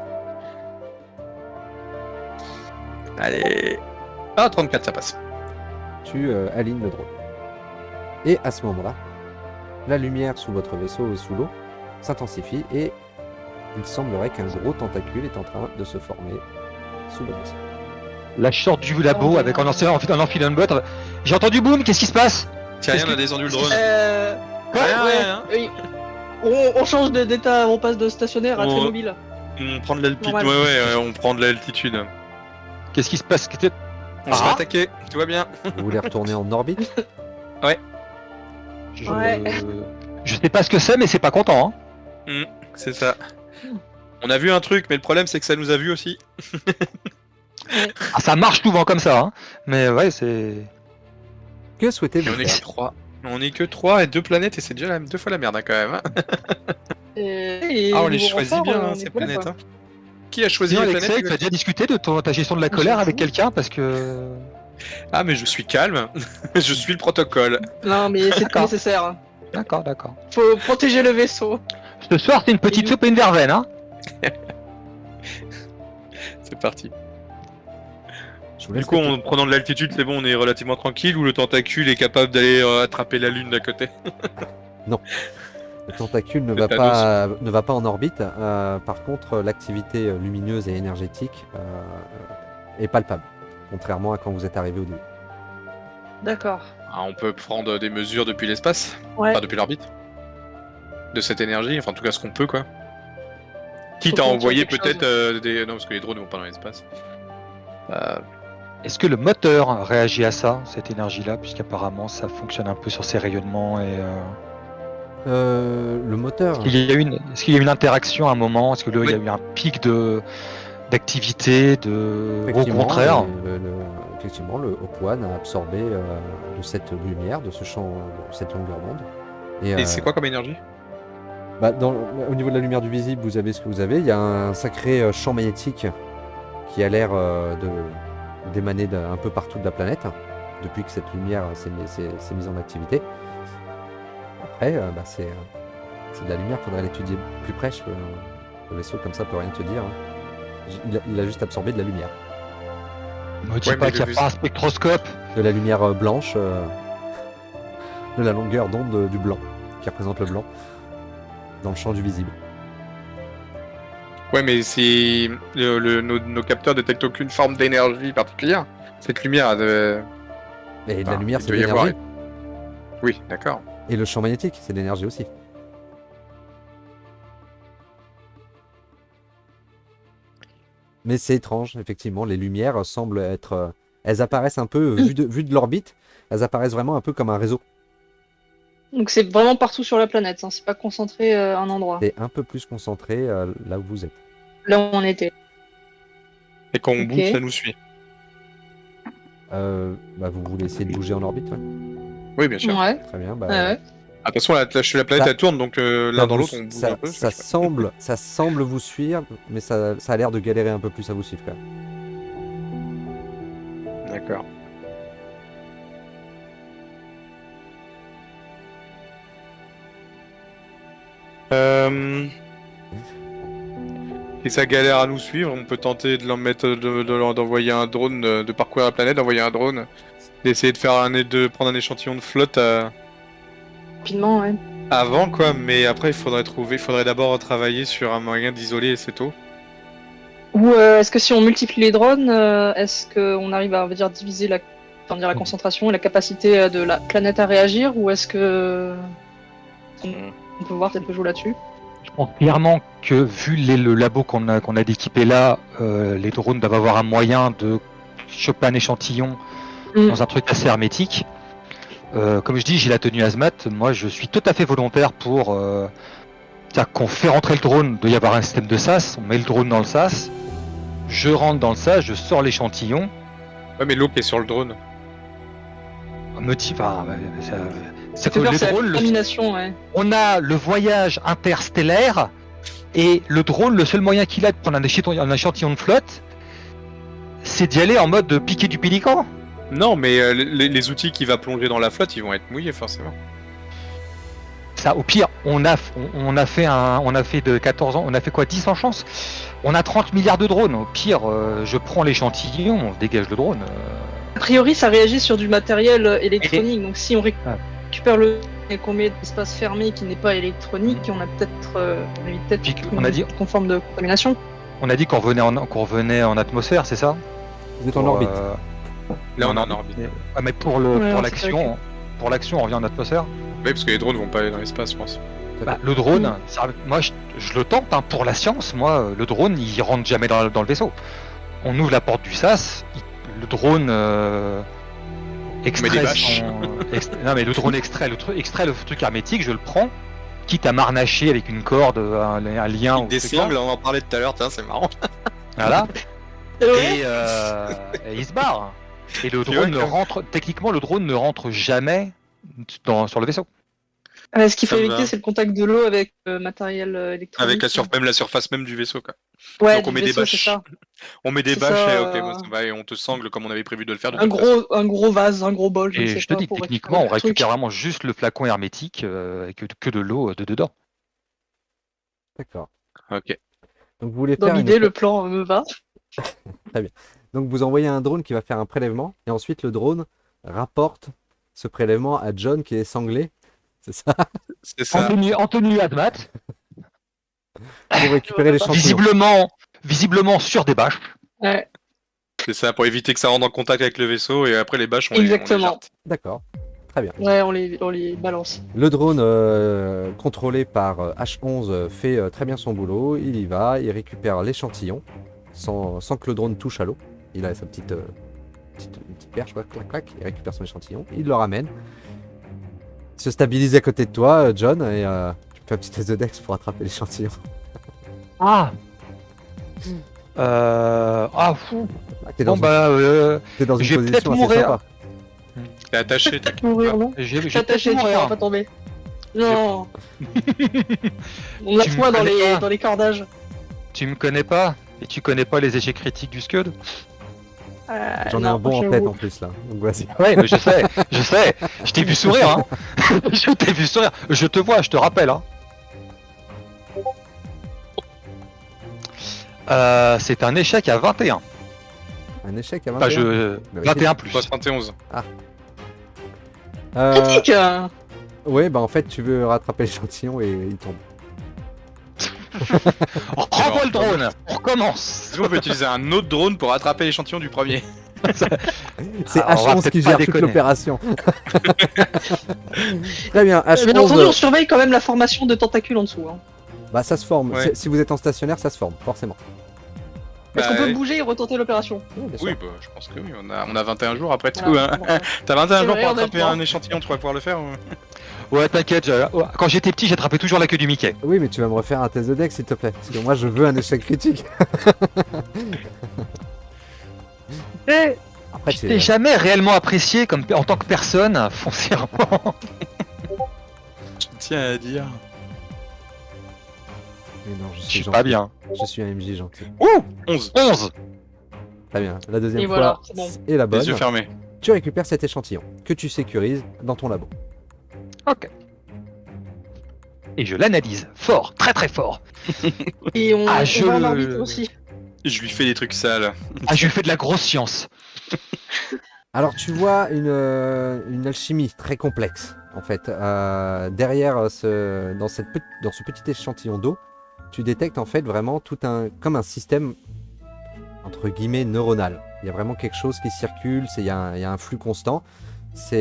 Allez. Ah, 34, ça passe. Tu alignes le drone. Et à ce moment-là, la lumière sous votre vaisseau et sous l'eau s'intensifie et il semblerait qu'un gros tentacule est en train de se former sous le vaisseau. Là, je sors du labo avec un enfile un bot. J'ai entendu boum, qu'est-ce qui se passe? Tiens, on a descendu le drone. Ouais, rien. oui. On change d'état, on passe de stationnaire à très On- mobile. On prend de l'altitude. Normal. Ouais, on prend de l'altitude. Qu'est-ce qui se passe? On se fait attaquer, tout va bien. Vous voulez retourner en orbite? Je... Ouais. je sais pas ce que c'est, mais c'est pas content, hein. C'est ça. On a vu un truc, mais le problème c'est que ça nous a vu aussi. Ah, ça marche souvent comme ça, hein. Mais ouais, c'est... Que souhaitez-vous Et on est faire? que 3. On est que 3 et 2 planètes et c'est déjà 2 fois la merde hein, quand même. Hein. Et On les niveau choisit renfort, bien on hein, est ces pas là, planètes. quoi. Hein. Qui a choisi Sinon, les Alexei, planètes tu as déjà discuté de ta gestion de la colère avec quelqu'un? Parce que... Ah mais je suis calme, je suis le protocole. Non, mais c'est pas D'accord. nécessaire. D'accord, d'accord. Faut protéger le vaisseau. Ce soir, c'est une petite soupe et une verveine, hein. C'est parti. Je vous Du laisse coup, le- en prenant de l'altitude, c'est bon, on est relativement tranquille ou le tentacule est capable d'aller attraper la lune d'à côté? Le tentacule ne Le va pas en orbite. Par contre, l'activité lumineuse et énergétique est palpable, contrairement à quand vous êtes arrivé au début. D'accord. Ah, on peut prendre des mesures depuis l'espace, Ouais. enfin depuis l'orbite, de cette énergie, enfin en tout cas ce qu'on peut quoi. Quitte Faut à qu'on envoyer tire quelque peut-être des... Non parce que les drones ne vont pas dans l'espace. Est-ce que le moteur réagit à ça, cette énergie-là, puisqu'apparemment ça fonctionne un peu sur ses rayonnements et... Le moteur, Est-ce qu'il y a eu une interaction à un moment? Est-ce que il y a Oui. eu un pic d'activité, au effectivement, contraire? effectivement, le Hawk One a absorbé de cette lumière, de ce champ, de cette longueur d'onde. Et c'est quoi comme énergie? Bah, au niveau de la lumière du visible, vous avez ce que vous avez. Il y a un sacré champ magnétique qui a l'air d'émaner un peu partout de la planète, depuis que cette lumière s'est mise en activité. Après, c'est de la lumière, il faudrait l'étudier plus près. Le vaisseau comme ça peut rien te dire. Hein. Il a juste absorbé de la lumière. Me dis Ouais, pas mais qu'il n'y le a pas un spectroscope. De la lumière blanche, de la longueur d'onde du blanc, qui représente le blanc, dans le champ du visible. Ouais mais si nos capteurs détectent aucune forme d'énergie particulière, cette lumière a de... Et de la Enfin, lumière, il c'est doit de y avoir- l'énergie. Oui, d'accord. Et le champ magnétique, c'est de l'énergie aussi. Mais c'est étrange, effectivement, les lumières semblent être... elles apparaissent un peu, vues de l'orbite, elles apparaissent vraiment un peu comme un réseau. Donc c'est vraiment partout sur la planète, hein. C'est pas concentré à un endroit. C'est un peu plus concentré là où vous êtes. Là où on était. Et quand on Ok. bouge, ça nous suit. Vous voulez essayer de bouger en orbite, ouais. Oui, bien sûr. Ouais. Très bien. Ouais, ouais. Ah, de toute façon, la planète Ça- elle tourne, donc l'un dans l'autre, on bouge ça, un peu. ça semble vous suivre, mais ça a l'air de galérer un peu plus à vous suivre quand même. D'accord. Si ça galère à nous suivre, on peut tenter de leur mettre, d'envoyer un drone, de parcourir la planète, d'envoyer un drone, d'essayer de faire de prendre un échantillon de flotte Rapidement, ouais. avant quoi. Mais après, il faudrait d'abord travailler sur un moyen d'isoler cette eau. Ou est-ce que si on multiplie les drones, est-ce qu'on arrive à, on va dire, diviser la concentration et la capacité de la planète à réagir, ou est-ce que on peut voir peut-être jouer là-dessus? Je pense clairement que vu le labo qu'on a d'équipé là, les drones doivent avoir un moyen de choper un échantillon dans un truc assez hermétique. Comme je dis, j'ai la tenue hazmat. Moi, je suis tout à fait volontaire pour C'est-à-dire qu'on fait rentrer le drone, il doit y avoir un système de sas, on met le drone dans le sas, je rentre dans le sas, je sors l'échantillon, Ouais, mais l'eau qui est sur le drone. on me dit, c'est que C'est peur, le c'est la drone, contamination, ouais. on a le voyage interstellaire, et le drone, le seul moyen qu'il a de prendre un échantillon de flotte, c'est d'y aller en mode de piquer du pélican. Non, mais les outils qui va plonger dans la flotte, ils vont être mouillés forcément. Ça, au pire, on a fait de 14 ans, on a fait quoi, 10 en chance. On a 30 milliards de drones. Au pire, je prends l'échantillon, on dégage le drone. A priori, ça réagit sur du matériel électronique, donc si on récupère le et qu'on met d'espace fermé qui n'est pas électronique, on a peut-être Puis, on a dit- une forme de contamination. On a dit qu'on revenait en atmosphère, c'est ça? Vous êtes en orbite. Là, on est en orbite. Ah, mais pour Ouais, l'action, on revient en atmosphère. Oui, parce que les drones vont pas aller dans l'espace, je pense. Bah, le drone, moi je le tente hein, pour la science. Moi, le drone, il rentre jamais dans le vaisseau. On ouvre la porte du sas, le drone extrait des bâches. non mais le drone extrait le truc hermétique, je le prends, quitte à m'arnacher avec une corde, un lien. ou Des ce truc-là. sangles, on en parlait tout à l'heure, tiens, c'est marrant. Voilà. Ouais. Et il se barre. Et le Tu drone vois, ne rentre, techniquement, le drone ne rentre jamais sur le vaisseau. Ce qu'il faut Ça me éviter, va. c'est le contact de l'eau avec matériel électronique. Avec même la surface même du vaisseau, quoi. Ouais, Donc on du met des vaisseau, bâches. c'est ça. On met des C'est bâches ça, et ok, moi ça va, et on te sangle comme on avait prévu de le faire. De Un toute façon. gros vase, un gros bol, je ne Et sais je te pas, dis, pour techniquement, on récupérer le truc. récupère vraiment juste le flacon hermétique avec que de l'eau de dedans. D'accord. Ok. Donc vous voulez Dans faire une l'idée, le plan me va. Donc vous envoyez un drone qui va faire un prélèvement et ensuite le drone rapporte ce prélèvement à John qui est sanglé. C'est ça. C'est ça. En tenue Admat, Pour récupérer l'échantillon. visiblement sur des bâches. Ouais, C'est ça, pour éviter que ça rentre en contact avec le vaisseau et après les bâches, on les exactement. jarte. D'accord. Ouais, on les balance. Le drone contrôlé par H11 fait très bien son boulot. Il y va, il récupère l'échantillon sans que le drone touche à l'eau. Il a sa petite perche, quoi, clac clac. Il récupère son échantillon, il le ramène. Il se stabilise à côté de toi, John, et tu fais un petit test de Dex pour attraper l'échantillon. Ah fou. Ah, t'es dans, Bon bah, t'es dans je une vais peut-être position assez mourir. sympa. T'es attaché, t'inquiète. Mourir, non j'ai Je j'ai suis attaché, peut-être tu pourras mourir. pas tomber. Non. On l'a Tu me moi connais pas. dans les cordages. Tu me connais pas et tu connais pas les échecs critiques du Scud. J'en ai un bon en tête en plus là. Donc vas-y. Ouais, mais je sais. Je t'ai vu sourire, hein. Je t'ai vu sourire. Je te vois, je te rappelle, hein. C'est un échec à 21. Un échec à 21. Enfin, 21 plus. 71. Critique Ouais, bah en fait, tu veux rattraper l'échantillon et il tombe. Renvoie le drone. On recommence. Est-ce qu'on peut utiliser un autre drone pour attraper l'échantillon du premier? C'est Ah, on va H11 qui peut-être pas gère toute déconner. l'opération. Très bien, Bien entendu, on H11, surveille quand même la formation de tentacules en dessous. Hein. bah ça se forme. Ouais. Si vous êtes en stationnaire, ça se forme, forcément. Est-ce qu'on Bah, peut ouais. bouger et retenter l'opération? bien sûr. Oui, bah, je pense que oui, on a 21 jours après tout. Voilà. Hein. T'as 21 C'est jours vrai, pour on a le attraper temps. un échantillon, tu vas pouvoir le faire Ouais, t'inquiète. Quand j'étais petit, j'attrapais toujours la queue du Mickey. Oui, mais tu vas me refaire un test de deck, s'il te plaît. Parce que moi, je veux un échec critique. Et Après, je t'ai jamais réellement apprécié en tant que personne, foncièrement. Je tiens à dire. Mais non, je Je suis suis gentil. pas bien. Je suis un MJ gentil. 11. 11. Très bien. La deuxième Et fois voilà, c'est bon. est la bonne. Les yeux fermés. Tu récupères cet échantillon que tu sécurises dans ton labo. Ok. Et je l'analyse fort, très très fort. Et on, Ah, on je va en le- orbite aussi. Je lui fais des trucs sales. Ah, je lui fais de la grosse science. Alors tu vois une alchimie très complexe en fait. Derrière dans ce petit échantillon d'eau, tu détectes en fait vraiment comme un système entre guillemets neuronal. Il y a vraiment quelque chose qui circule, il y a un flux constant. Ça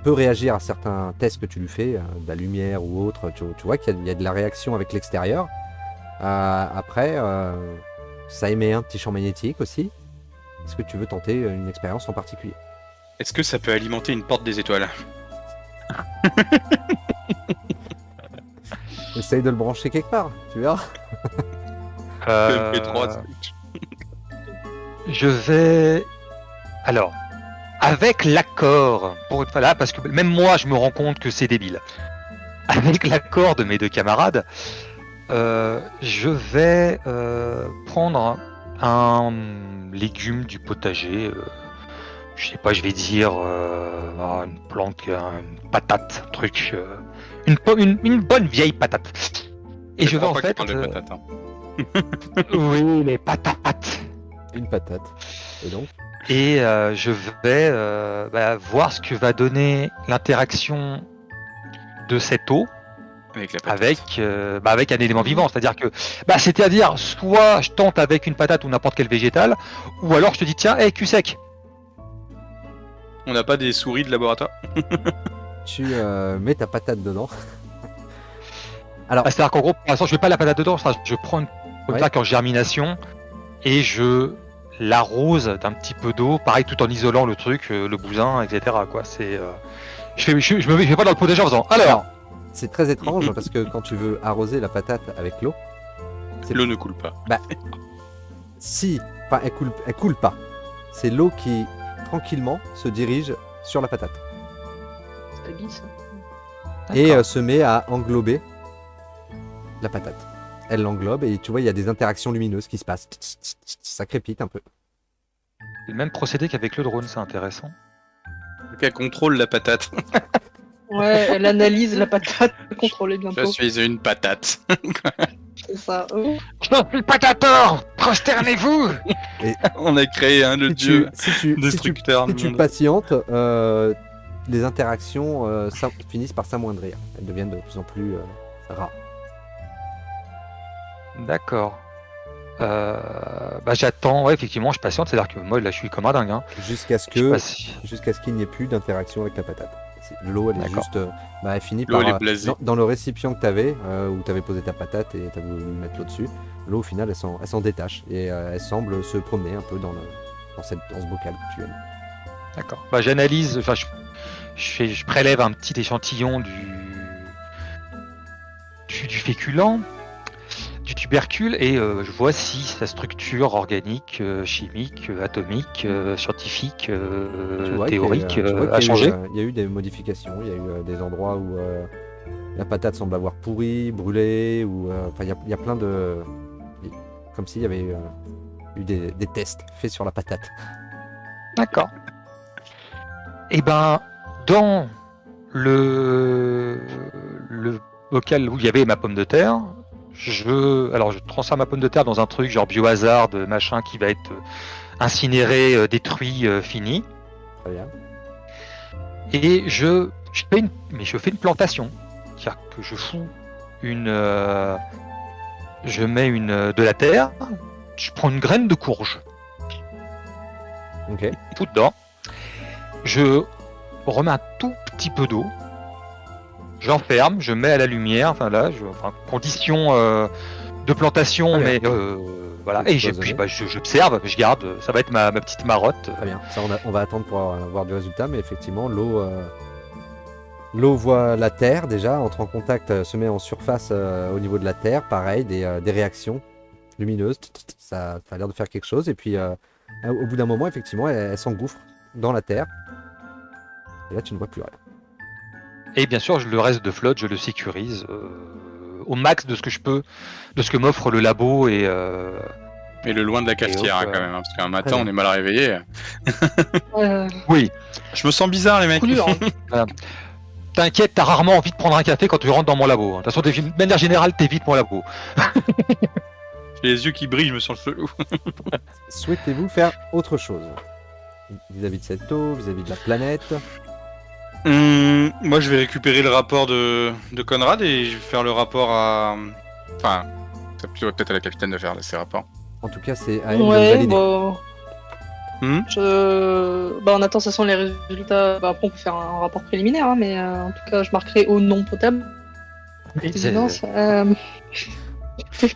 peut réagir à certains tests que tu lui fais, de la lumière ou autre. Tu vois qu'il y a de la réaction avec l'extérieur. Après, ça émet un petit champ magnétique aussi. Est-ce que tu veux tenter une expérience en particulier? Est-ce que ça peut alimenter une porte des étoiles? Essaye de le brancher quelque part, tu verras. MP3, Je vais. Alors, avec l'accord, pour une fois là, parce que même moi je me rends compte que c'est débile. Avec l'accord de mes deux camarades, je vais prendre un légume du potager. Je sais pas, je vais dire une plante, une patate, un truc, une bonne vieille patate. Et je vais en pas qu'il fait. parle de patates, hein. Oui, les patates. Une patate. Et donc Et je vais voir ce que va donner l'interaction de cette eau Avec la patate. avec un élément vivant. C'est-à-dire, soit je tente avec une patate ou n'importe quel végétal, ou alors je te dis, tiens, cul sec. On n'a pas des souris de laboratoire? tu mets ta patate dedans. Alors, C'est-à-dire qu'en gros, pour l'instant, je mets pas la patate dedans, je prends une Ouais. plaque en germination et je l'arrose d'un petit peu d'eau, pareil, tout en isolant le truc, le bousin, etc. Quoi. Je vais pas dans le potager en faisant. Alors, c'est très étrange parce que quand tu veux arroser la patate avec l'eau, L'eau ne coule pas. enfin elle coule pas. C'est l'eau qui tranquillement se dirige sur la patate C'est la bise. et se met à englober la patate. Elle l'englobe et tu vois il y a des interactions lumineuses qui se passent. Ça crépite un peu. c'est le même procédé qu'avec le drone, c'est intéressant. Donc elle contrôle la patate. Ouais, elle analyse la patate, contrôler Je bientôt. suis une patate. C'est ça. Oh. Je suis Patator, prosternez-vous. On a créé un le dieu destructeur si du tu monde. patientes, les interactions finissent par s'amoindrir. Elles deviennent de plus en plus rares. D'accord. J'attends, ouais, effectivement, je patiente, c'est-à-dire que moi là je suis comme un dingue. Hein. Jusqu'à ce Je sais que pas si- jusqu'à ce qu'il n'y ait plus d'interaction avec la patate. L'eau, elle est D'accord. juste. Elle finit L'eau, par. elle est blasée. Dans le récipient que tu avais, où tu avais posé ta patate et tu avais voulu mettre l'eau dessus, l'eau, au final, elle s'en détache et elle semble se promener un peu dans ce bocal que tu aimes. D'accord. J'analyse, enfin, je prélève un petit échantillon du féculent, du tubercule, et je vois si sa structure organique, chimique, atomique, scientifique, Tu vois théorique tu vois a qu'il y changé. il y a eu des modifications, il y a eu des endroits où la patate semble avoir pourri, brûlé, ou il y a plein de. Comme s'il y avait eu des tests faits sur la patate. D'accord. Et ben, dans le bocal où il y avait ma pomme de terre, je transforme ma pomme de terre dans un truc genre biohazard, machin, qui va être incinéré, détruit, fini. Très bien. Et je fais une plantation. C'est-à-dire que je fous je mets de la terre, je prends une graine de courge, Ok. tout dedans. Je remets un tout petit peu d'eau, j'enferme, je mets à la lumière, condition de plantation, Très mais bien. voilà. C'est Et puis cloisonné. j'observe, je garde, ça va être ma petite marotte. Très bien. Ça, on va attendre pour avoir du résultat, mais effectivement, l'eau voit la terre déjà, entre en contact, se met en surface au niveau de la terre, pareil, des réactions lumineuses. Ça a l'air de faire quelque chose, et puis au bout d'un moment, effectivement, elle s'engouffre dans la terre. Et là, tu ne vois plus rien. Et bien sûr, le reste de flotte, je le sécurise au max de ce que je peux, de ce que m'offre le labo et Mais le loin de la cafetière, hop, hein, quand même, hein, parce qu'un matin, bien. on est mal réveillé. oui. Je me sens bizarre, les mecs. Coup dur, hein. T'inquiète, t'as rarement envie de prendre un café quand tu rentres dans mon labo. De toute façon, de manière générale, t'évites mon labo. J'ai les yeux qui brillent, je me sens chelou. Souhaitez-vous faire autre chose vis-à-vis de cette eau, vis-à-vis de la planète? Moi, je vais récupérer le rapport de Conrad et je vais faire le rapport à. Enfin, c'est plutôt peut-être à la capitaine de faire ces rapports. En tout cas, c'est à elle de le Ouais, valider. bon. Hmm On attend, ça sont les résultats. Après, on peut faire un rapport préliminaire, hein, mais en tout cas, je marquerai eau non potable. Évidence.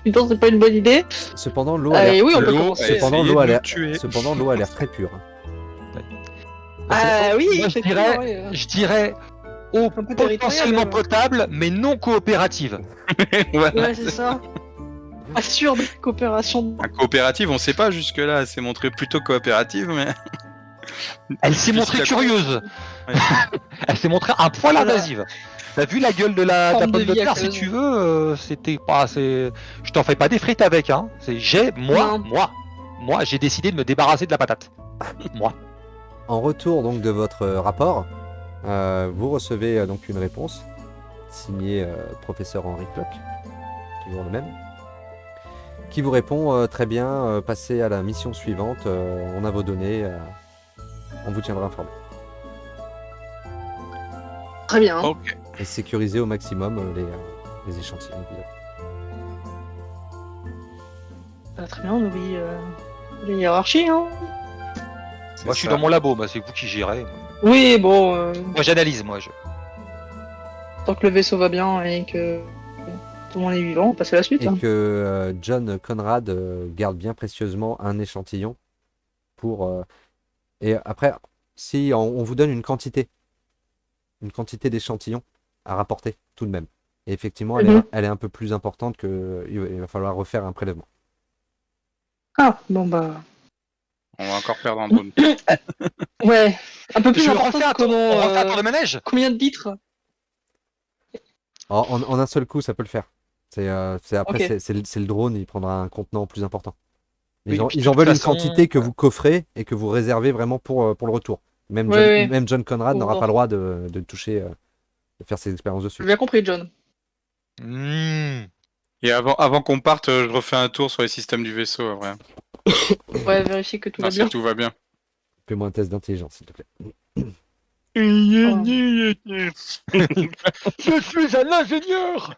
Évidence, c'est pas une bonne idée. Cependant, l'eau a l'air Et oui, on peut L'eau commencer. Cependant, essayé l'eau a de l'air- nous tuer. Cependant, l'eau a l'air très pure. Ah oui, Moi, effectivement, oui. je dirais, eau Un peu territorial, potentiellement mais- potable, mais non coopérative. Voilà. Ouais, c'est ça. Assure de coopération. Un coopérative, on sait pas jusque-là, elle s'est montrée plutôt coopérative, mais. Elle s'est montrée Difficile à curieuse. Ouais. Elle s'est montrée un poil Voilà. invasive. T'as vu la gueule de la Forme pomme de de vie terre, si aqueuse. tu veux, c'était pas assez. Je t'en fais pas des frites avec, hein. Non. Moi, j'ai décidé de me débarrasser de la patate. Moi. En retour donc de votre rapport, vous recevez donc une réponse signée professeur Henri Clock, toujours le même, qui vous répond très bien, passez à la mission suivante, on a vos données, on vous tiendra informé. Très bien. Ok. Et sécuriser au maximum les échantillons. évidemment. Très bien, on oublie les hiérarchies, hein. C'est Moi, je suis ça. dans mon labo, c'est vous qui gérez. Oui, bon, Moi, j'analyse, moi. tant que le vaisseau va bien et que tout le monde est vivant, on passe à la suite. Et hein. que John Conrad garde bien précieusement un échantillon pour... et après, si on vous donne une quantité d'échantillons à rapporter tout de même. Et effectivement, elle est un peu plus importante que il va falloir refaire un prélèvement. Ah, bon bah. On va encore perdre un drone. Ouais, un peu plus Je important refais un que comment. on refait un tour de manège. Combien de litres? En un seul coup, ça peut le faire. Après, Ok. c'est le drone, il prendra un contenant plus important. Oui, Ils, puis de ils en toute veulent une façon, quantité que vous coffrez et que vous réservez vraiment pour le retour. Même Ouais, John, ouais. même John Conrad Pour n'aura voir. pas le droit de toucher, de faire ses expériences dessus. J'ai bien compris, John. Et avant qu'on parte, je refais un tour sur les systèmes du vaisseau, après. Ouais, vérifier que tout Ah, va si bien. tout va bien. Fais-moi un test d'intelligence, s'il te plaît. Je suis un ingénieur.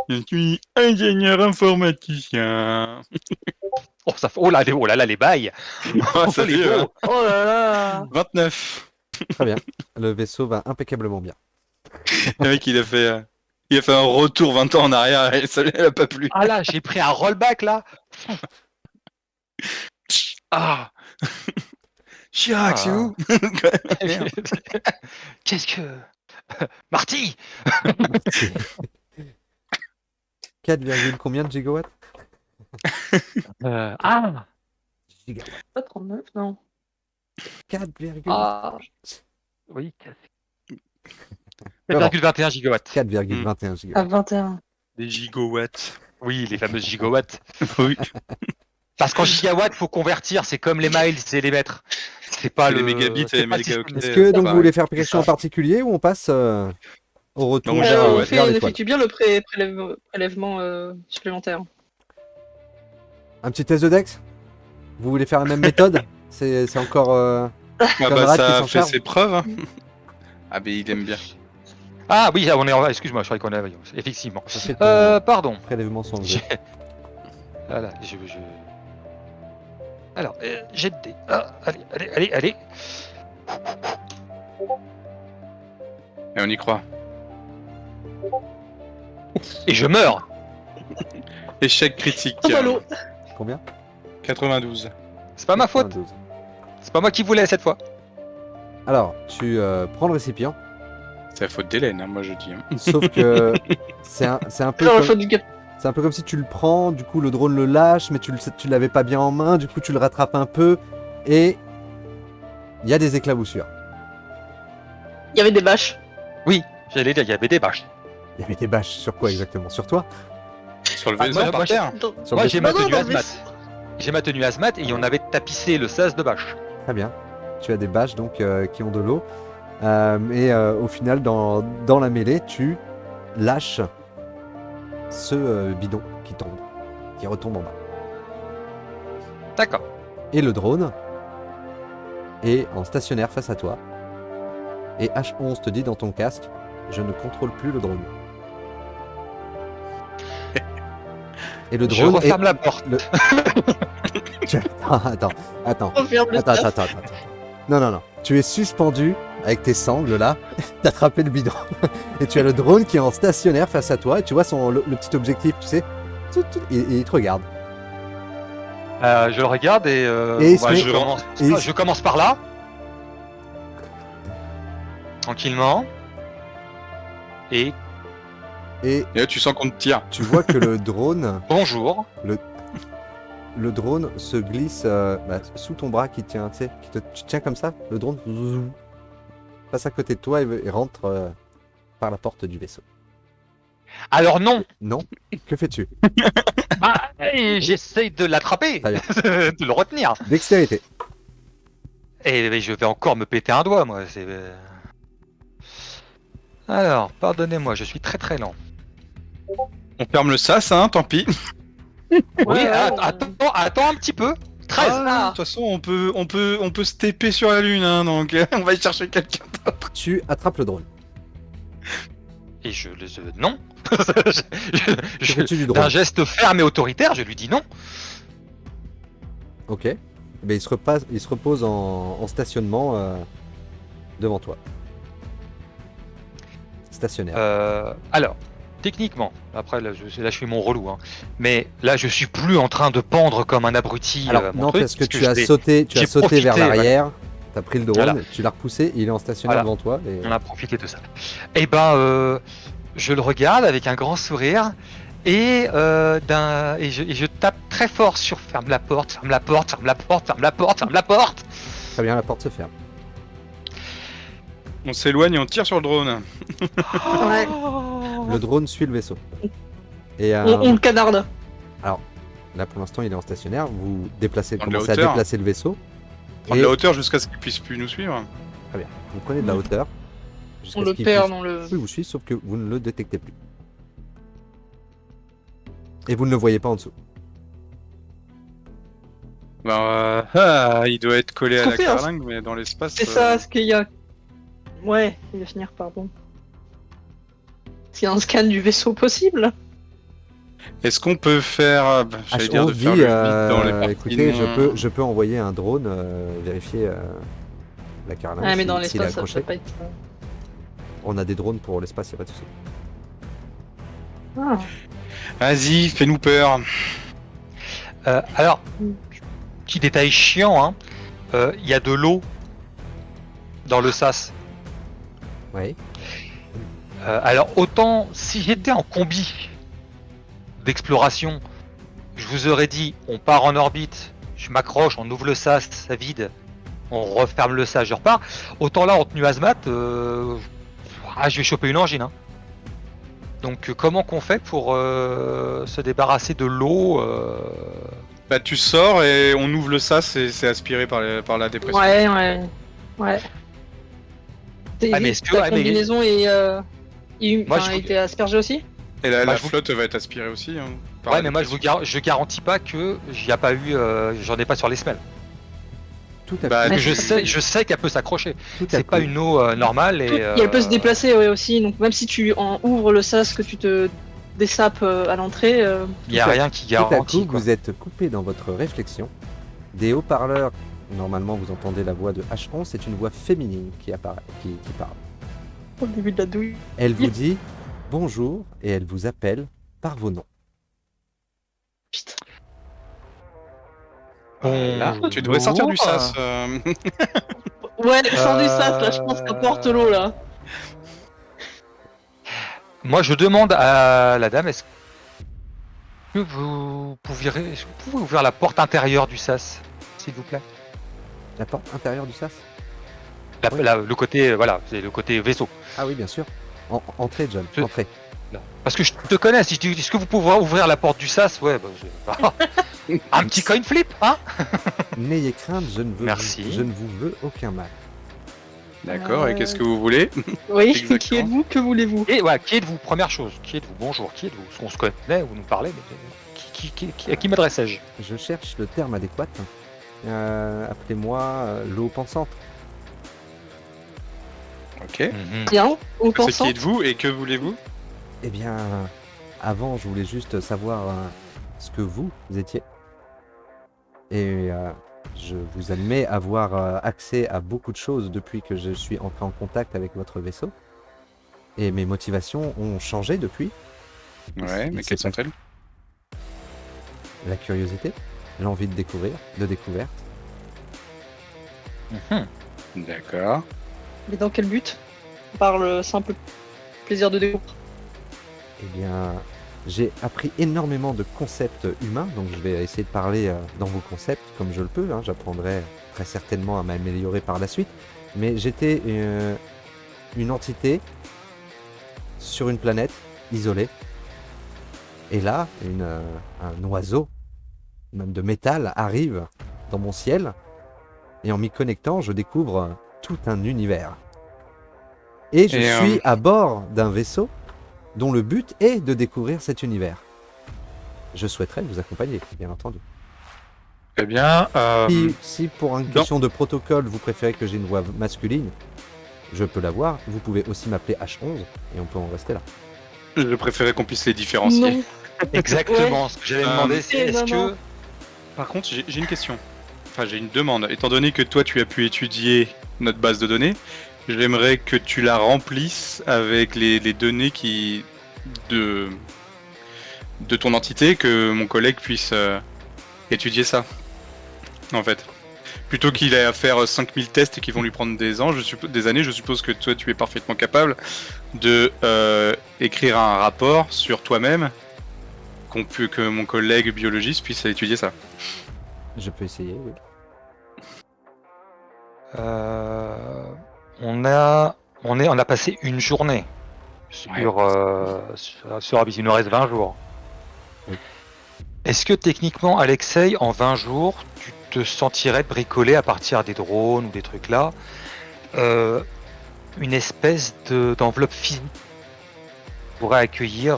Je suis ingénieur informaticien. Oh, ça fait... oh là là, les bails. Ah, ça les fait, beaux. Oh là là. 29. Très bien. Le vaisseau va impeccablement bien. Le mec, il a fait un retour 20 ans en arrière et ça lui a pas plu. Ah là, j'ai pris un rollback là. Ah Chirac, Ah. c'est où? Merde. Qu'est-ce que... Marty. 4, combien de gigawatts? Ah. Gigawatts. Pas 39, non. 4, Ah, Oui. Alors. 4,21 gigawatts. 4,21 à gigawatts. 21. Des gigawatts. Oui, les fameuses gigawatts. Oui. Parce qu'en gigawatts, faut convertir. C'est comme les miles et les mètres. C'est pas C'est les le... mégabits et c'est les pas mégaoctets. Est-ce système. que c'est donc vous pareil. voulez faire quelque chose en particulier ou on passe au retour Non, moi, vers, j'avoue, on ouais. vers fait, on l'étoile? effectue bien le prélèvement supplémentaire. Un petit test de Dex? Vous voulez faire la même méthode? C'est encore... Ah bah Conrad qui ça s'en fait charge. ses preuves. Hein. Ah mais il aime bien. Ah oui, on est en... Excuse-moi, je croyais qu'on avait... Effectivement. ça fait ton Pardon. prélèvement sans lever. J'ai- Voilà, Alors, jet de dés. Ah, allez. Et on y croit. Et je meurs. Échec critique. Oh, ballot. Combien? 92. C'est pas ma faute. 92. C'est pas moi qui voulais cette fois. Alors, tu prends le récipient, C'est la faute d'Hélène, hein, moi je dis. Hein. sauf que c'est un peu Dans le comme... choix du cap. C'est un peu comme si tu le prends, du coup le drone le lâche, mais tu l'avais pas bien en main, du coup tu le rattrapes un peu, et il y a des éclaboussures. Il y avait des bâches. J'allais dire, il y avait des bâches. Il y avait des bâches sur quoi exactement? Sur toi? Sur le Ah, vaisseau moi, par moi, terre. Sur Moi le j'ai vaisseau? ma tenue dans le hazmat. vaisseau. J'ai ma tenue hazmat et on avait tapissé le sas de bâches. Très bien. Tu as des bâches donc qui ont de l'eau. Et au final, dans la mêlée, tu lâches ce bidon qui tombe, qui retombe en bas. D'accord. Et le drone est en stationnaire face à toi. Et H11 te dit dans ton casque, je ne contrôle plus le drone. Et le Je drone referme la porte. Attends. Referme le tas. Attends. Non. Tu es suspendu avec tes sangles là, t'as attrapé le bidon. Et tu as le drone qui est en stationnaire face à toi et tu vois le petit objectif, tu sais. Et il te regarde. Je le regarde et, Et il se bah, met- je commence par là. Tranquillement. Et Et Et là, tu sens qu'on te tire. tu vois que le drone, bonjour. le drone se glisse sous ton bras qui tient, tu sais, tu tiens comme ça, le drone zoom, passe à côté de toi et rentre par la porte du vaisseau. Alors non. Non, que fais-tu? Bah, j'essaye de l'attraper, Très bien. de le retenir. Dextérité. Et je vais encore me péter un doigt, moi. Alors, pardonnez-moi, je suis très très lent. On ferme le sas, hein, tant pis. Oui, Ouais, attends un petit peu. 13. Ah, de toute façon, on peut se TP sur la lune, hein, donc on va y chercher quelqu'un. Tu attrapes le drone. Et non. Que fais-tu du D'un drone? geste ferme et autoritaire, je lui dis non. Ok. Mais il se repose en stationnement devant toi. Stationnaire. Alors, techniquement, après là je fais mon relou, hein, mais là je suis plus en train de pendre comme un abruti. Alors mon non, truc, parce que tu je as l'ai- sauté j'ai vers profité, l'arrière, t'as pris le drone, Voilà. tu l'as repoussé, il est en stationnaire Voilà. devant toi. Et... On a profité de ça. Et je le regarde avec un grand sourire et je tape très fort sur ferme la porte, ferme la porte, ferme la porte, ferme la porte, ferme la porte. Très bien, la porte se ferme. On s'éloigne et on tire sur le drone. Ouais. Le drone suit le vaisseau. Et On le canarde. là pour l'instant il est en stationnaire, vous Prendre de la commencez à hauteur. déplacer le vaisseau. Prendre Et la hauteur jusqu'à ce qu'il puisse plus nous suivre. très bien, vous prenez de la hauteur. jusqu'à On ce le qu'il perd puisse- dans le. Oui, vous suit, sauf que vous ne le détectez plus. Et vous ne le voyez pas en dessous. Il doit être collé à la Qu'on fait, hein. carlingue, mais dans l'espace. C'est ça, ce qu'il y a. Ouais, il va finir par bon. S'il y a un scan du vaisseau possible. Est-ce qu'on peut faire. J'allais dire HO de faire dit, le vide dans les parties écoutez, non- je peux envoyer un drone vérifier la carlingue Ouais, mais dans s'il est l'espace, ça accroché. peut pas être. On a des drones pour l'espace, y a pas de souci. Ah. Vas-y, fais-nous peur. Alors, petit détail chiant, hein, il y a de l'eau dans le sas. Oui. Alors autant si j'étais en combi d'exploration, je vous aurais dit on part en orbite, je m'accroche, on ouvre le sas, ça vide, on referme le sas, je repars. Autant là en tenue hazmat, je vais choper une angine. Hein. Donc comment qu'on fait pour se débarrasser de l'eau Bah, tu sors et on ouvre le sas et c'est aspiré par la dépression. Ouais. Ah, mais est-ce que- Ta ouais, mais- combinaison Moi, a été aspergée aussi. Et la Bah, je vous- flotte va être aspirée aussi. Hein, par Ouais, la mais moi je garantis pas que j'y a pas eu, j'en ai pas sur les semelles. Tout à Bah, fait. Parce que Ouais, je sais qu'elle peut s'accrocher. Tout à C'est pas coup. une eau normale et. Et elle peut se déplacer aussi, donc même si tu ouvres le sas, que tu te dessapes à l'entrée. Il y a Tout à- rien qui Tout à coup, garantit. Quoi. vous êtes coupé dans votre réflexion. Des haut-parleurs, normalement vous entendez la voix de H11, c'est une voix féminine qui apparaît, qui parle. Au début de la douille. Elle vous dit bonjour et elle vous appelle par vos noms. Putain. Là, tu devrais sortir du sas. Ouais, sans du sas, là, je pense qu'à porte l'eau, là. Moi, je demande à la dame, est-ce que vous pouvez ouvrir la porte intérieure du sas, s'il vous plaît? La porte intérieure du sas? Le côté, voilà, c'est le côté vaisseau. Ah oui, bien sûr. Entrez, John, Je- entrez. Parce que je te connais, si je dis, est-ce que vous pouvez ouvrir la porte du sas? Ouais, un petit coin flip, hein? N'ayez crainte, Merci. je ne vous veux aucun mal. D'accord, et qu'est-ce que vous voulez? Oui, Exactement. qui êtes-vous? Que voulez-vous? Et voilà, qui êtes-vous? Première chose, qui êtes-vous? Bonjour, qui êtes-vous? Parce qu'on se connaît, vous nous parlez, mais à qui m'adressais-je? Je cherche le terme adéquat. Appelez-moi l'eau pensante. Ok. Mhm. Bien, au C'est pensant. qui êtes-vous et que voulez-vous? Eh bien, avant, je voulais juste savoir ce que vous étiez. Et je vous admets avoir accès à beaucoup de choses depuis que je suis entré en contact avec votre vaisseau. Et mes motivations ont changé depuis. Ouais, mais c'est quelles pas- sont-elles? La curiosité, l'envie de découvrir, de découverte. Mhm. D'accord. Mais dans quel but? On parle simple. plaisir de découvrir. Eh bien, j'ai appris énormément de concepts humains, donc je vais essayer de parler dans vos concepts comme je le peux. Hein. J'apprendrai très certainement à m'améliorer par la suite. Mais j'étais une entité sur une planète isolée. Et là, un oiseau, même de métal, arrive dans mon ciel. Et en m'y connectant, je découvre tout un univers. Et je suis à bord d'un vaisseau dont le but est de découvrir cet univers. Je souhaiterais vous accompagner, bien entendu. Eh bien, Si pour une question de protocole, vous préférez que j'ai une voix masculine, je peux l'avoir. Vous pouvez aussi m'appeler H11 et on peut en rester là. je préférais qu'on puisse les différencier. Non. Exactement, ce que j'allais demander, c'est est-ce que... Par contre, j'ai une question. Enfin, j'ai une demande. Étant donné que toi, tu as pu étudier notre base de données, j'aimerais que tu la remplisses avec les données de ton entité, que mon collègue puisse étudier ça, en fait. Plutôt qu'il ait à faire 5000 tests qui vont lui prendre des années, je suppose que toi, tu es parfaitement capable de écrire un rapport sur toi-même, que mon collègue biologiste puisse étudier ça. Je peux essayer, oui. On a passé une journée sur Abyss. Il nous reste 20 jours. Oui. Est-ce que techniquement, Alexei, en 20 jours, tu te sentirais bricoler à partir des drones ou des trucs là une espèce d'enveloppe physique pourrait accueillir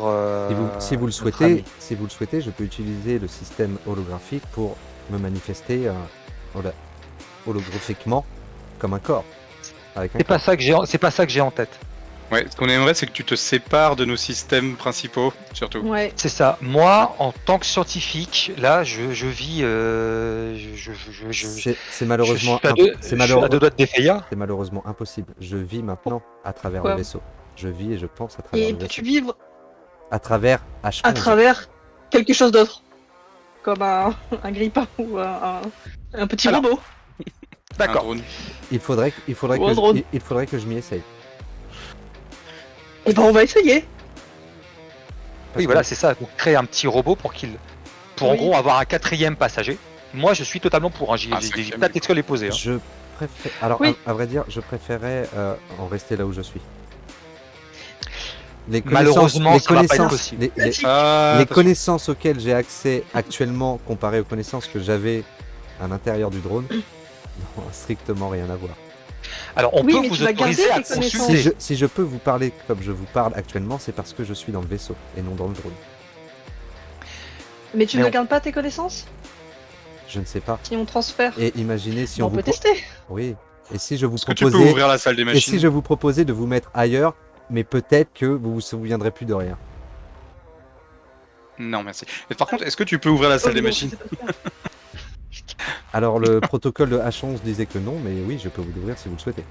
Si vous le notre ami. souhaitez, je peux utiliser le système holographique pour me manifester holographiquement comme un corps. Avec un C'est pas ça que j'ai en tête. Ouais, ce qu'on aimerait, c'est que tu te sépares de nos systèmes principaux, surtout. Ouais. C'est ça. Moi, en tant que scientifique, là, je vis. C'est malheureusement, je suis à deux doigts de défaillir. c'est malheureusement impossible. Je vis maintenant à travers Pourquoi le vaisseau. Je vis et je pense à travers Et le peux-tu vaisseau. vivre À travers H11. à travers quelque chose d'autre, comme un grippin ou un petit Alors, robot. Un D'accord. drone. Il faudrait Ou un drone. que je m'y essaye. Et ben on va essayer. Oui, voilà, c'est ça. Donc, créer un petit robot pour en Oui. gros avoir un 4e passager. Moi, je suis totalement pour. J'ai Ah, des cinquième, tas d'excuses à les poser. Hein. Je préfère. Alors, Oui. à vrai dire, je préférais en rester là où je suis. Malheureusement, les ça va pas être connaissances, possible. les Classique. Attention. connaissances auxquelles j'ai accès actuellement, comparées aux connaissances que j'avais à l'intérieur du drone, n'ont strictement rien à voir. Alors, on Oui, peut mais vous tu vas autoriser garder à tes connaissances. consulter. Si je peux vous parler comme je vous parle actuellement, c'est parce que je suis dans le vaisseau et non dans le drone. Mais tu Mais ne on- gardes pas tes connaissances Je ne sais pas. si on transfère. Et imaginez si On on vous peut tester. Oui. Et si je vous Est-ce que tu peux proposais ouvrir la salle des et machines? si je vous proposais de vous mettre ailleurs, mais peut-être que vous vous souviendrez plus de rien. Non, merci. Et par contre, est-ce que tu peux ouvrir la salle des Oh non, machines? c'est pas le cas. Alors le protocole de H11 disait que non, mais oui, je peux vous l'ouvrir si vous le souhaitez.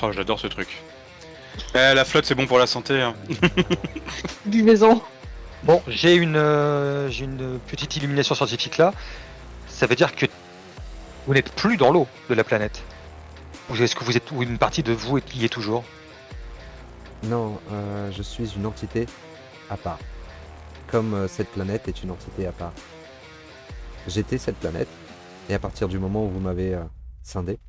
Oh, j'adore ce truc. La flotte, c'est bon pour la santé. Hein. Buvez-en. Bon, j'ai une petite illumination scientifique là. Ça veut dire que vous n'êtes plus dans l'eau de la planète. Ou est-ce que vous êtes, ou une partie de vous y est toujours? Non, je suis une entité à part. Comme cette planète est une entité à part. J'étais cette planète, et à partir du moment où vous m'avez scindé,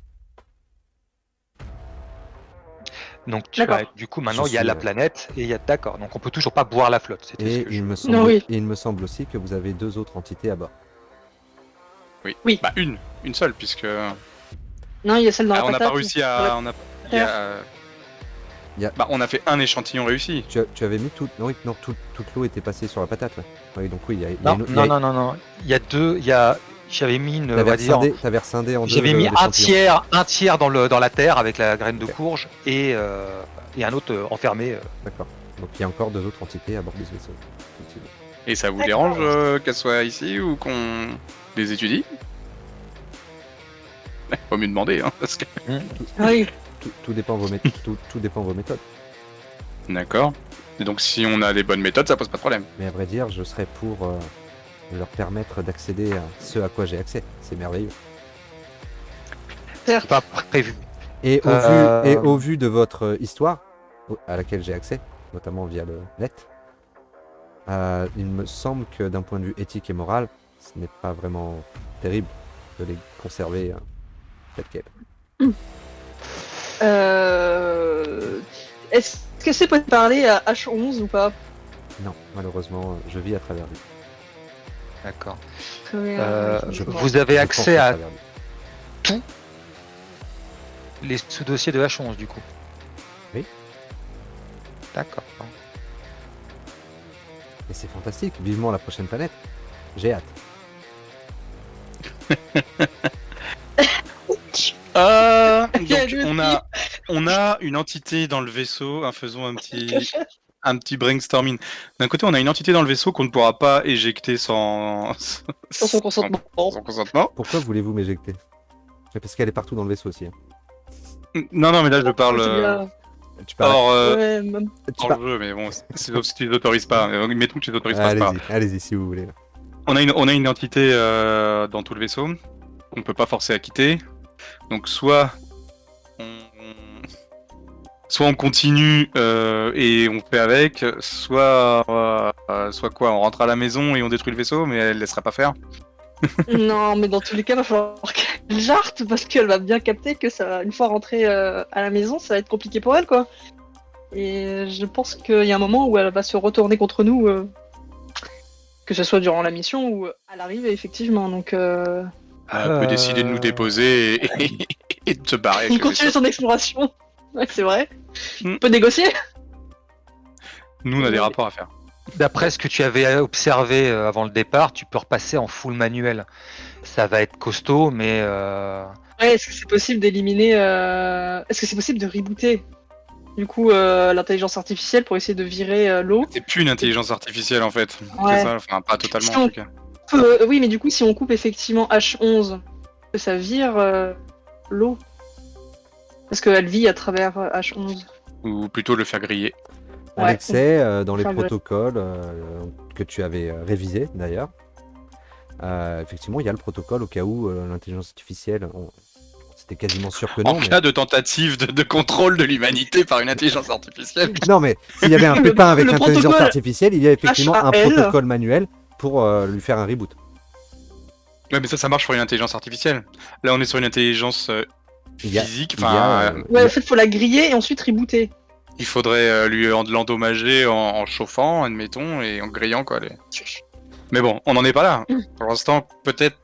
Donc D'accord. du coup maintenant Je il y a suis, la planète et il y a d'accord. Donc on peut toujours pas boire la flotte. C'était ce et que je- il me semble, Non, oui. et il me semble aussi que vous avez deux autres entités à bord. Oui. Oui. Bah, une seule, puisque Non, il y a celle dans la on n'a patate. pas réussi Dans à. la- On a... Il y a- Bah, on a fait un échantillon réussi. Tu avais mis tout, oui, non, toute l'eau était passée sur la patate là. Oui, donc oui, il y a, il y a Non, une- il y a- non. Il y a deux. J'avais mis une. on T'avais va dire, rescindé en deux. j'avais mis l'échantillon. un tiers dans la terre avec la graine de Ok. courge et un autre enfermé. D'accord. Donc il y a encore deux autres entités à bord du vaisseau. Effectivement. Et ça vous D'accord. dérange qu'elle soit ici ou qu'on les étudie? Faut mieux demander, hein, parce que... Oui. Tout dépend de tout dépend de vos méthodes. D'accord. Et donc si on a les bonnes méthodes, ça pose pas de problème. Mais à vrai dire, je serais pour leur permettre d'accéder à ce à quoi j'ai accès. C'est merveilleux. C'est pas prévu. Et Euh, au vu de votre histoire, à laquelle j'ai accès, notamment via le net, il me semble que d'un point de vue éthique et moral, ce n'est pas vraiment terrible de les conserver tels quels. Est-ce que c'est possible de parler à H11 ou pas? Non, malheureusement, je vis à travers lui. D'accord. Je Vous avez Je accès pense à travers lui. les sous-dossiers de H11 du coup. Oui. D'accord. Et c'est fantastique, vivement la prochaine planète. J'ai hâte. Donc on a une entité dans le vaisseau, faisons un petit brainstorming. D'un côté, on a une entité dans le vaisseau qu'on ne pourra pas éjecter sans Sans son consentement. sans consentement. Pourquoi voulez-vous m'éjecter? Mais parce qu'elle est partout dans le vaisseau aussi. Non, mais là je parle Tu parles. hors, Ouais, même. Tu hors parles. jeu, mais bon, sauf si tu les autorises pas. Mettons que tu les autorises pas, c'est pas grave. Allez-y si vous voulez. On a une entité dans tout le vaisseau. On ne peut pas forcer à quitter. Donc soit on continue et on fait avec, soit quoi, on rentre à la maison et on détruit le vaisseau, mais elle laissera pas faire. Non, mais dans tous les cas, il va falloir qu'elle jarte parce qu'elle va bien capter que ça, une fois rentrée à la maison, ça va être compliqué pour elle, quoi. Et je pense qu'il y a un moment où elle va se retourner contre nous, que ce soit durant la mission ou à l'arrivée, effectivement. Donc, Elle peut décider de nous déposer et de se barrer. il avec le continue vaisseau. son exploration. Ouais, c'est vrai. Mm. On peut négocier. Nous, on a des rapports à faire. D'après ce que tu avais observé avant le départ, tu peux repasser en full manuel. Ça va être costaud, mais Ouais, est-ce que c'est possible d'éliminer. Est-ce que c'est possible de rebooter du coup l'intelligence artificielle pour essayer de virer l'eau? C'est plus une intelligence artificielle en fait. Ouais. C'est ça, enfin pas totalement Si en on- tout cas. Oui, mais du coup, si on coupe effectivement H11, que ça vire l'eau. Parce qu'elle vit à travers H11. Ou plutôt le faire griller. Ouais. Alexei, dans les Enfin, bref. protocoles que tu avais révisés d'ailleurs, effectivement, il y a le protocole au cas où l'intelligence artificielle, c'était quasiment sûr que non. En cas de tentative de contrôle de l'humanité par une intelligence artificielle. Non, mais s'il y avait un Le- pépin avec le l'intelligence protocole artificielle, il y a effectivement un HAL. protocole manuel pour lui faire un reboot. Ouais, mais ça marche pour une intelligence artificielle. Là, on est sur une intelligence Il y a- physique. il y a, Enfin, Ouais, en fait, faut la griller et ensuite rebooter. il faudrait lui l'endommager en chauffant, admettons, et en grillant quoi. Mais bon, on n'en est pas là. Pour l'instant, peut-être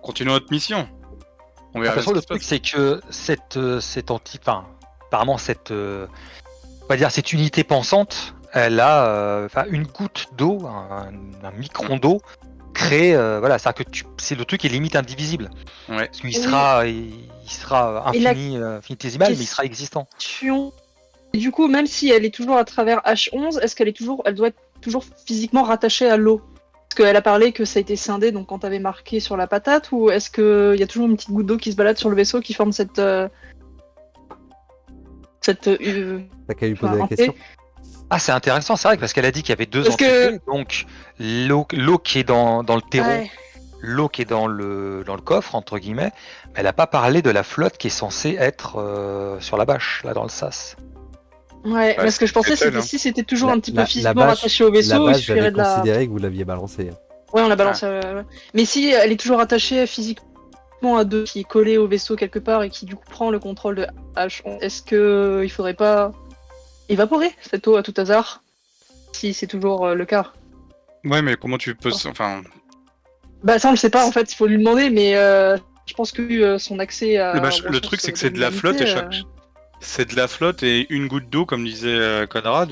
continuons notre mission. On de verra toute façon, ce le qui se truc passe. c'est que apparemment on va dire cette unité pensante, elle a une goutte d'eau, un micron d'eau créé, voilà, c'est-à-dire que c'est le truc qui est limite indivisible. Ouais. Parce qu'il Oui. sera Et la infinitésimal, mais il sera existant. Et du coup, même si elle est toujours à travers H11, est-ce qu'elle elle doit être toujours physiquement rattachée à l'eau? Parce qu'elle a parlé que ça a été scindé, donc quand t'avais marqué sur la patate, ou est-ce qu'il y a toujours une petite goutte d'eau qui se balade sur le vaisseau qui forme cette T'as qu'à lui poser la un question. T? Ah, c'est intéressant, c'est vrai, parce qu'elle a dit qu'il y avait deux Parce que- entités, donc l'eau qui est dans le terreau, Ouais. l'eau qui est dans le coffre, entre guillemets, mais elle n'a pas parlé de la flotte qui est censée être sur la bâche, là, dans le sas. Ouais, mais ce que je pensais, c'est elle, c'était hein. si c'était toujours un petit peu La physiquement bâche- rattaché au vaisseau, La il base, suffirait j'avais de la. considéré que vous l'aviez balancé. Ouais, on la balance. Ouais. Mais si elle est toujours attachée physiquement à deux, qui est collée au vaisseau quelque part et qui du coup prend le contrôle de H11, est-ce que il faudrait pas évaporer cette eau à tout hasard? Si c'est toujours le cas. Ouais, mais comment tu peux. Enfin, Bah ça on le sait pas en fait, il faut lui demander, mais je pense que son accès à... le truc, c'est que c'est de la flotte et c'est de la flotte et une goutte d'eau, comme disait Conrad.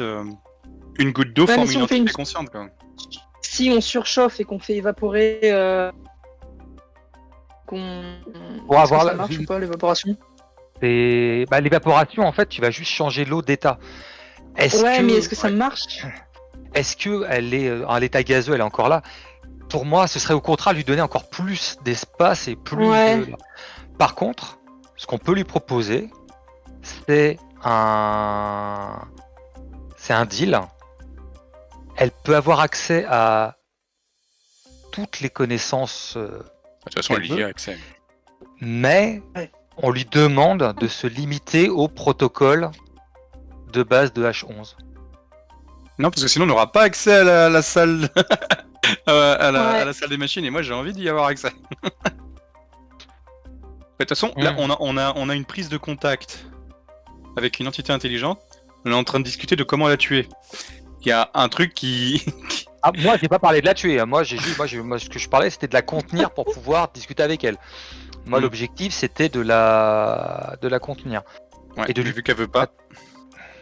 Une goutte d'eau Ouais, mais forme si une on fait entité une- consciente. Quoi. Si on surchauffe et qu'on fait évaporer... qu'on... Pour est-ce avoir que ça la- marche ou pas l'évaporation? Et l'évaporation, en fait, tu vas juste changer l'eau d'état. Ouais, mais est-ce que ça ouais. marche? Est-ce que elle est à l'état gazeux, elle est encore là? Pour moi, ce serait au contraire lui donner encore plus d'espace et plus Ouais. de... Par contre, ce qu'on peut lui proposer, c'est un deal. Elle peut avoir accès à toutes les connaissances, De toute façon, elle Elle y veut. a accès. mais Ouais. on lui demande de se limiter au protocole de base de H11. Non, parce que sinon on n'aura pas accès à la salle à Ouais. la salle des machines, et moi j'ai envie d'y avoir accès. De toute façon, là on a une prise de contact avec une entité intelligente. On est en train de discuter de comment la tuer. Il y a un truc qui... Ah, moi, j'ai pas parlé de la tuer. Hein. Moi, ce que je parlais, c'était de la contenir pour pouvoir discuter avec elle. Moi, l'objectif, c'était de la contenir. Ouais, Et de mais lui- vu qu'elle veut pas...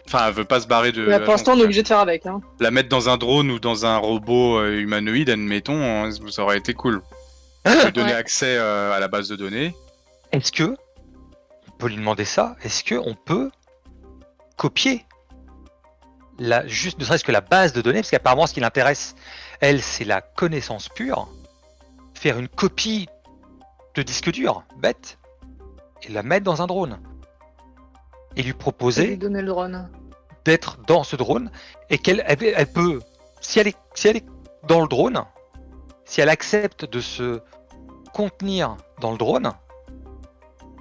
Enfin, elle veut pas se barrer de... Mais pour l'instant, on est obligé de faire avec. Hein. La mettre dans un drone ou dans un robot humanoïde, admettons, ça aurait été cool. Lui donner Ouais. accès à la base de données. Est-ce que on peut lui demander ça? Est-ce que on peut copier juste ne serait-ce que la base de données, parce qu'apparemment, ce qui l'intéresse, elle, c'est la connaissance pure. Faire une copie de disque dur, bête, et la mettre dans un drone. Et lui Et lui proposer donner le drone. d'être dans ce drone et elle peut, si elle est dans le drone, si elle accepte de se contenir dans le drone,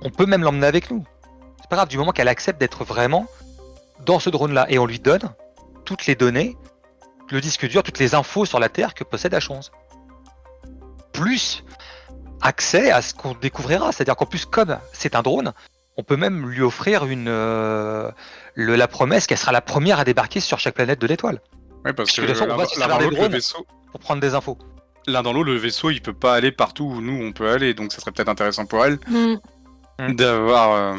on peut même l'emmener avec nous. C'est pas grave du moment qu'elle accepte d'être vraiment dans ce drone là et on lui donne toutes les données, le disque dur, toutes les infos sur la Terre que possède H11. Plus accès à ce qu'on découvrira, c'est-à-dire qu'en plus comme c'est un drone, on peut même lui offrir la promesse qu'elle sera la première à débarquer sur chaque planète de l'étoile. Ouais, parce Puisque que de toute façon, on va se servir des le drones. vaisseau... Pour prendre des infos. L'un dans l'autre, le vaisseau, il peut pas aller partout où nous, on peut aller. Donc ça serait peut-être intéressant pour elle d'avoir...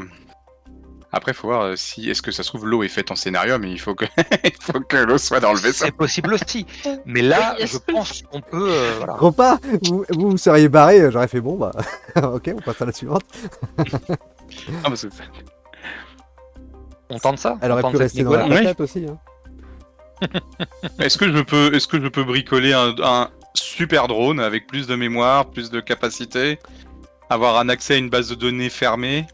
Après, faut voir si... Est-ce que ça se trouve, l'eau est faite en scénario, mais il faut que, il faut que l'eau soit dans le vaisseau. C'est possible aussi. Mais là, Oui, je pense qu'on peut... voilà. Repas, vous seriez barré, j'aurais fait bon, bah, ok, on passe à la suivante. Ah, bah, c'est... On tente ça. Elle On aurait tente pu cette rester dans la Nicolas. Oui. patate aussi. Hein. Est-ce que je peux bricoler un super drone avec plus de mémoire, plus de capacité, avoir un accès à une base de données fermée?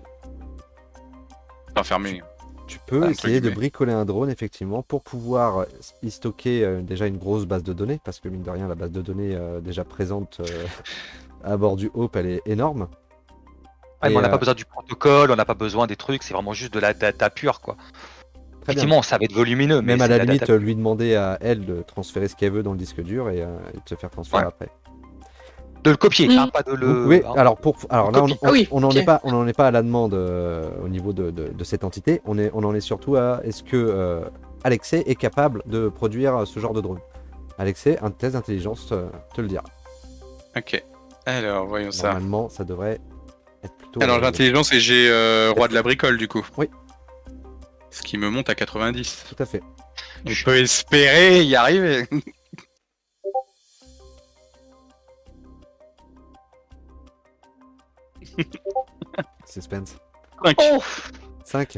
Enfin, fermée. Tu peux Entre essayer de guillemets. bricoler un drone, effectivement, pour pouvoir y stocker déjà une grosse base de données, parce que mine de rien, la base de données déjà présente à bord du Hope, elle est énorme. Ouais, mais Et, on n'a pas besoin du protocole, on n'a pas besoin des trucs, c'est vraiment juste de la data pure, quoi. Très bien. Effectivement, ça va être volumineux, mais Même à c'est la de la limite, data. lui demander à elle de transférer ce qu'elle veut dans le disque dur et de se faire transférer Ouais. après. De le copier, Mm. hein, pas de le... Oui, hein. alors là, copie. Ah oui, on n'en ok. est pas, on n'en est pas à la demande au niveau de cette entité. On en est surtout à est-ce que Alexei est capable de produire ce genre de drone. Alexei, un test d'intelligence te le dira. Ok. Alors, voyons ça. Normalement, ça devrait être plutôt. Alors, l'intelligence, et j'ai roi de la bricole, du coup. Oui. Ce qui me monte à 90. Tout à fait. On peut espérer y arriver. Suspense. 5. Oh, 5.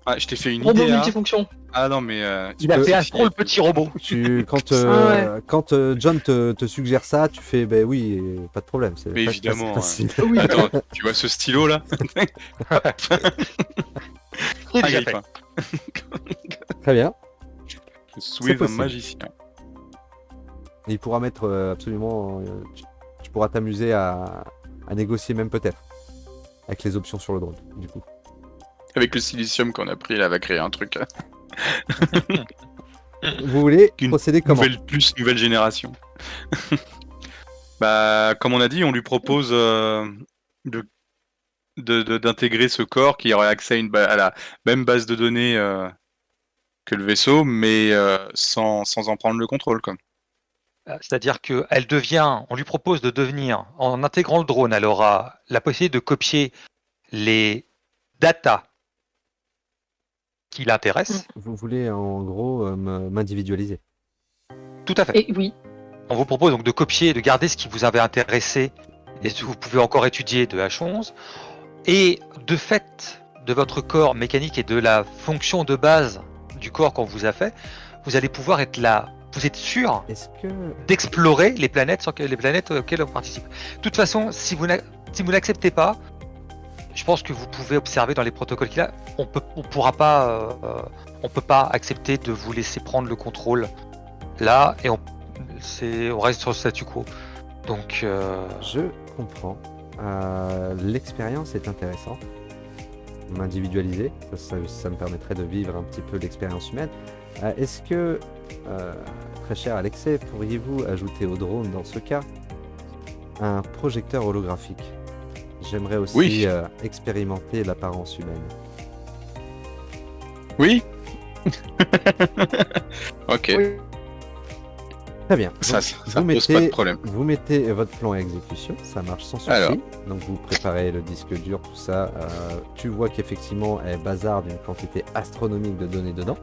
Ah, je t'ai fait une robot idée. multifonction. Ah non, mais... Il a peux- fait un trop le petit robot. Quand John te suggère ça, tu fais ben oui, pas de problème. C'est Mais pas- évidemment, facile. Oui. Attends, tu vois ce stylo là? Il est déjà fait. Grippe. Très bien. Swift possible. magicien. Et il pourra mettre absolument. Tu pourras t'amuser à négocier même peut-être avec les options sur le drone. Du coup. Avec le silicium qu'on a pris, là, va créer un truc. Vous voulez Une procéder comment? Nouvelle génération. Bah, comme on a dit, on lui propose d'intégrer ce corps qui aurait accès à la même base de données que le vaisseau, mais sans en prendre le contrôle, quoi. C'est-à-dire qu'elle devient, on lui propose de devenir, en intégrant le drone, elle aura la possibilité de copier les datas qui l'intéressent. Vous voulez en gros m'individualiser. Tout à fait. Et oui. On vous propose donc de copier, de garder ce qui vous avait intéressé et ce que vous pouvez encore étudier de H11. Et de fait de votre corps mécanique et de la fonction de base du corps qu'on vous a fait, vous allez pouvoir être là. Vous êtes sûr Est-ce que d'explorer les planètes auxquelles on participe. De toute façon, si vous n'acceptez pas, je pense que vous pouvez observer dans les protocoles qu'il a, on peut pas accepter de vous laisser prendre le contrôle là et on reste sur le statu quo. Donc je comprends. L'expérience est intéressante. m'individualiser. Ça me permettrait de vivre un petit peu l'expérience humaine. Est-ce que, très cher Alexei, pourriez-vous ajouter au drone dans ce cas un projecteur holographique? J'aimerais aussi Oui. expérimenter l'apparence humaine. Oui. Ok. Oui. Très bien. Ça Donc, pose pas de problème. vous mettez votre plan à exécution, ça marche sans souci. Alors. Donc vous préparez le disque dur, tout ça. Tu vois qu'effectivement, elle bazarde une quantité astronomique de données dedans.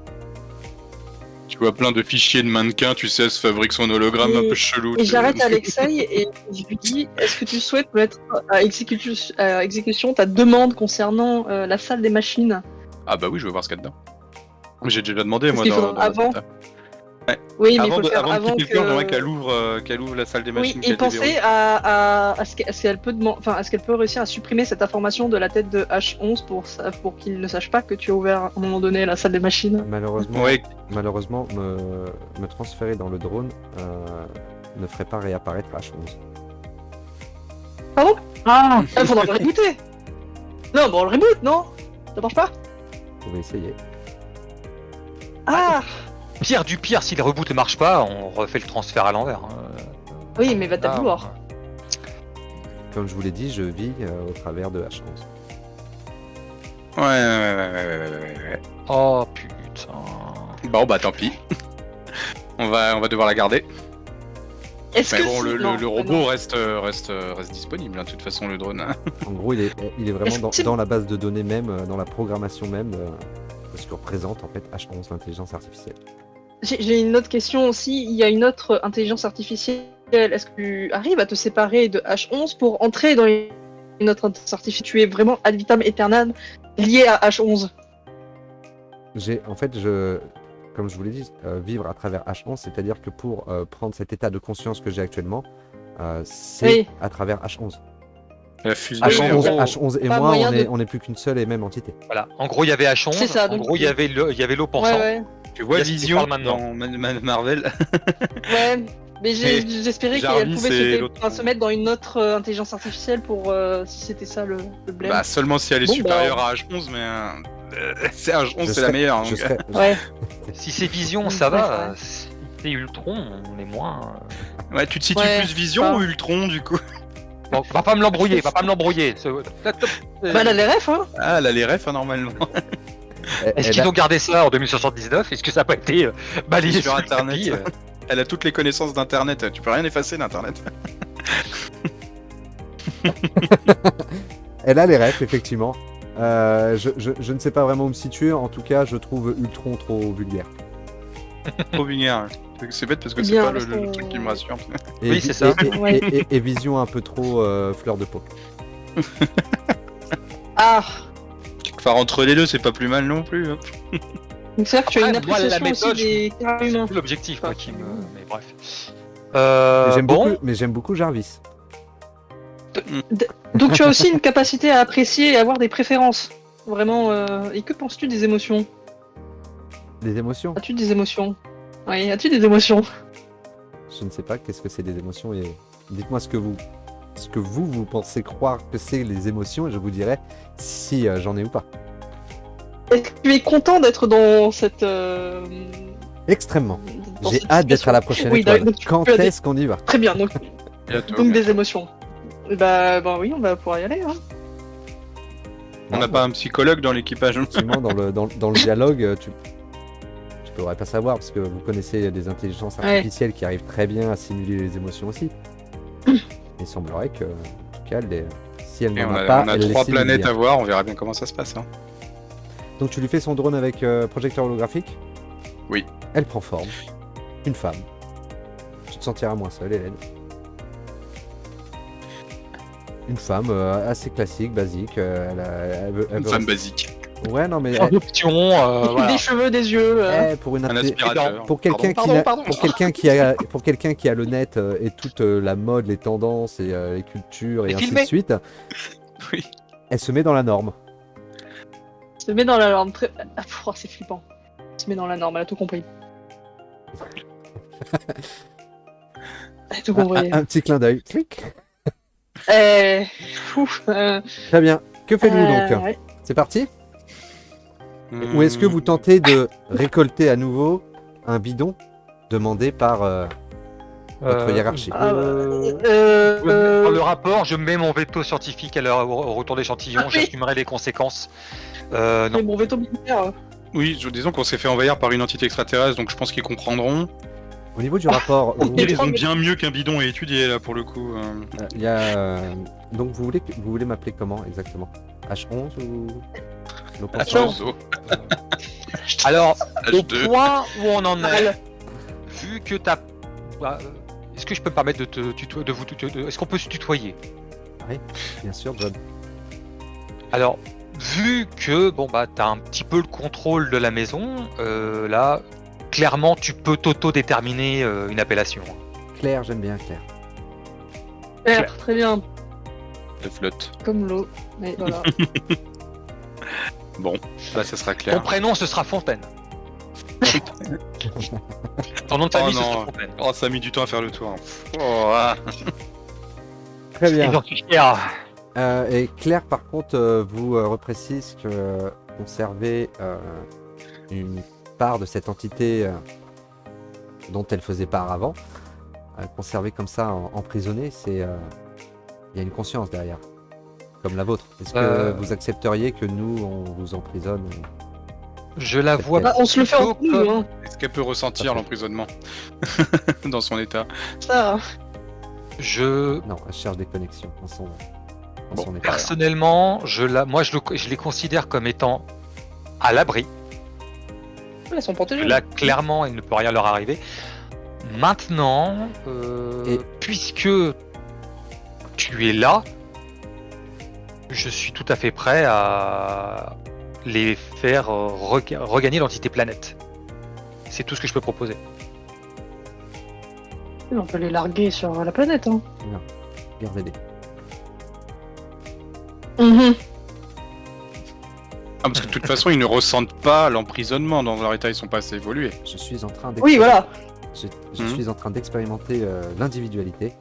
Tu vois plein de fichiers de mannequins, tu sais, elle se fabrique son hologramme un peu chelou. Et j'arrête Alexei et je lui dis, est-ce que tu souhaites mettre à exécution ta demande concernant la salle des machines? Ah bah oui, je veux voir ce qu'il y a dedans. J'ai déjà demandé, Parce moi, qu'il dans faudra avant. la- Oui, mais il Avant faut le faire de avant quitter le camp, j'aimerais que... qu'elle ouvre la salle des Oui, machines. qui a et été verrouillée. penser à ce qu'elle peut est-ce qu'elle peut réussir à supprimer cette information de la tête de H11 pour qu'il ne sache pas que tu as ouvert à un moment donné la salle des machines. Malheureusement, Ouais. me transférer dans le drone ne ferait pas réapparaître H11. Ah, il faudra le rebooter. Non, bon, on le reboot, non? Ça marche pas? Vous pouvez essayer. Ah, Pire du pire, si le reboot ne marche pas, on refait le transfert à l'envers. oui, mais va-t-elle Ah, vouloir? Comme je vous l'ai dit, je vis au travers de H11. Ouais. Oh putain. Bon, bah tant pis. on va devoir la garder. Est-ce Mais que bon, si- le non, robot non. reste disponible, hein, de toute façon, le drone. En gros, il est vraiment Est-ce que- dans la base de données même, dans la programmation même, de ce que représente en fait H11, l'intelligence artificielle. J'ai une autre question aussi. Il y a une autre intelligence artificielle. Est-ce que tu arrives à te séparer de H11 pour entrer dans une autre intelligence artificielle? Tu es vraiment ad vitam aeternam lié à H11. Comme je vous l'ai dit, vivre à travers H11, c'est-à-dire que pour prendre cet état de conscience que j'ai actuellement, c'est Oui. à travers H11. La fusion. Oui, H11, il y a H11 et pas moi, moyen on n'est plus qu'une seule et même entité. Voilà. En gros, il y avait H11. C'est ça, En donc- gros, il y avait l'eau pensant. Ouais, Tu vois Il y a ce qui Vision parle maintenant. dans Marvel. ouais. Mais Et j'espérais Jarvis qu'elle pouvait et l'autre. se mettre dans une autre intelligence artificielle pour si c'était ça le blème. Bah seulement si elle est Bon, supérieure à H11, mais c'est H11, Je c'est la serais- meilleure. Je donc. serais, Ouais. Si c'est Vision, Ouais, ça va. ouais. Si c'est Ultron, on est moins. Ouais, tu te situes Ouais, plus Vision enfin. ou Ultron du coup? Bon, va pas me l'embrouiller, va pas me l'embrouiller. Bah, elle a les refs, hein. Ah, elle a les refs, hein, normalement. Est-ce qu'ils ont gardé ça en 2079? Est-ce que ça n'a pas été balayé Sur le Internet. tapis Elle a toutes les connaissances d'internet, tu peux rien effacer d'internet. Elle a les refs, effectivement. Je ne sais pas vraiment où me situer, en tout cas, je trouve Ultron trop vulgaire. Trop binaire. C'est bête parce que C'est c'est bien, pas parce le qu'on- truc qui me rassure. Et Oui, c'est ça. Ouais. Et Vision un peu trop fleur de peau. Ah. Enfin, entre les deux, c'est pas plus mal non plus. Hein. Donc c'est-à-dire que tu as une Après, moi, la appréciation méthode, aussi des caractères C'est humains. plus l'objectif, quoi, qui me. Mais bref. Mais j'aime beaucoup Jarvis. Donc tu as aussi une capacité à apprécier et avoir des préférences. Vraiment. Et que penses-tu des émotions? Des émotions? As-tu des émotions? Oui, as-tu des émotions? Je ne sais pas, qu'est-ce que c'est des émotions et dites-moi ce que vous pensez croire que c'est les émotions et je vous dirai si j'en ai ou pas. Est-ce que tu es content d'être dans cette... Extrêmement. dans J'ai cette hâte d'être à la situation? prochaine Oui, étoile. donc tu Quand peux aller- est-ce qu'on y va? Très bien, donc Bientôt, des bientôt. émotions. Bah oui, on va pouvoir y aller. Hein. On n'a pas un psychologue dans l'équipage. Effectivement, dans le dialogue, tu pourrais pas savoir parce que vous connaissez des intelligences Ouais. artificielles qui arrivent très bien à simuler les émotions aussi. Il semblerait que, en tout cas, si elle Et n'en on a a, pas, on a elle les 3 simule planètes bien. à voir, on verra bien comment ça se passe. Hein. Donc tu lui fais son drone avec projecteur holographique? Oui. Elle prend forme. Une femme. Tu te sentiras moins seule, Hélène. Une femme assez classique, basique. Elle veut Une femme basique. Ouais, non mais En option, voilà. Des cheveux, des yeux. pour une Un inté- aspirateur. pour quelqu'un Pardon. pour quelqu'un qui a le net et toute la mode, les tendances et les cultures et Et ainsi filmé. de suite, Oui. elle se met dans la norme. Se met dans la norme. Ah, oh, c'est flippant. Se met dans la norme, elle a tout compris. Elle a tout compris. Un petit clin d'œil. Clic. Ouf, Très bien. Que faites-vous donc? ouais. C'est parti? Ou est-ce que vous tentez de récolter à nouveau un bidon demandé par votre hiérarchie? Ah, Dans le rapport, je mets mon veto scientifique au retour d'échantillon, Ah oui. j'assumerai les conséquences. Non. Mais mon veto militaire. Oui, disons qu'on s'est fait envahir par une entité extraterrestre, donc je pense qu'ils comprendront. Au niveau du rapport, Ils vous- maîtrisent bien mieux qu'un bidon à étudier là pour le coup. il y a donc vous voulez m'appeler comment exactement? H11 ou l'opposant? H11. Alors, au H2. point où on en est, Mal. vu que t'as... Bah, est-ce que je peux me permettre de te tutoyer, est-ce qu'on peut se tutoyer? Bien sûr, John. Alors, vu que bon bah t'as un petit peu le contrôle de la maison, là, clairement tu peux t'auto-déterminer une appellation. Claire, j'aime bien Claire. Claire, très bien. La flotte. Comme l'eau. Mais voilà. Bon, là ça sera Ton clair. prénom ce sera Fontaine. Ton nom de famille ce non. sera Fontaine. Oh, ça a mis du temps à faire le tour. Oh, ah. Très Et bien. j'en suis fier. Et Claire, par contre, vous reprécise que conserver une part de cette entité dont elle faisait part avant, conserver comme ça emprisonnée, c'est il y a une conscience derrière, comme la vôtre. Est-ce que vous accepteriez que nous on vous emprisonne? Je la vois Bah, on se le fait en plutôt nous, comme- hein. Est-ce qu'elle peut ressentir l'emprisonnement dans son état? Ça. Je Non, elle cherche des connexions dans son Bon, état. personnellement, je les considère comme étant à l'abri. Elles sont protégées. Là, clairement, il ne peut rien leur arriver. Maintenant, Et- puisque tu es là, je suis tout à fait prêt à les faire regagner l'entité planète. C'est tout ce que je peux proposer. On peut les larguer sur la planète. Hein. Gardez-les. Mhm. Ah, parce que de toute façon, ils ne ressentent pas l'emprisonnement dans leur état, ils sont pas assez évolués. Je suis en train Oui, voilà. Je suis en train d'expérimenter l'individualité.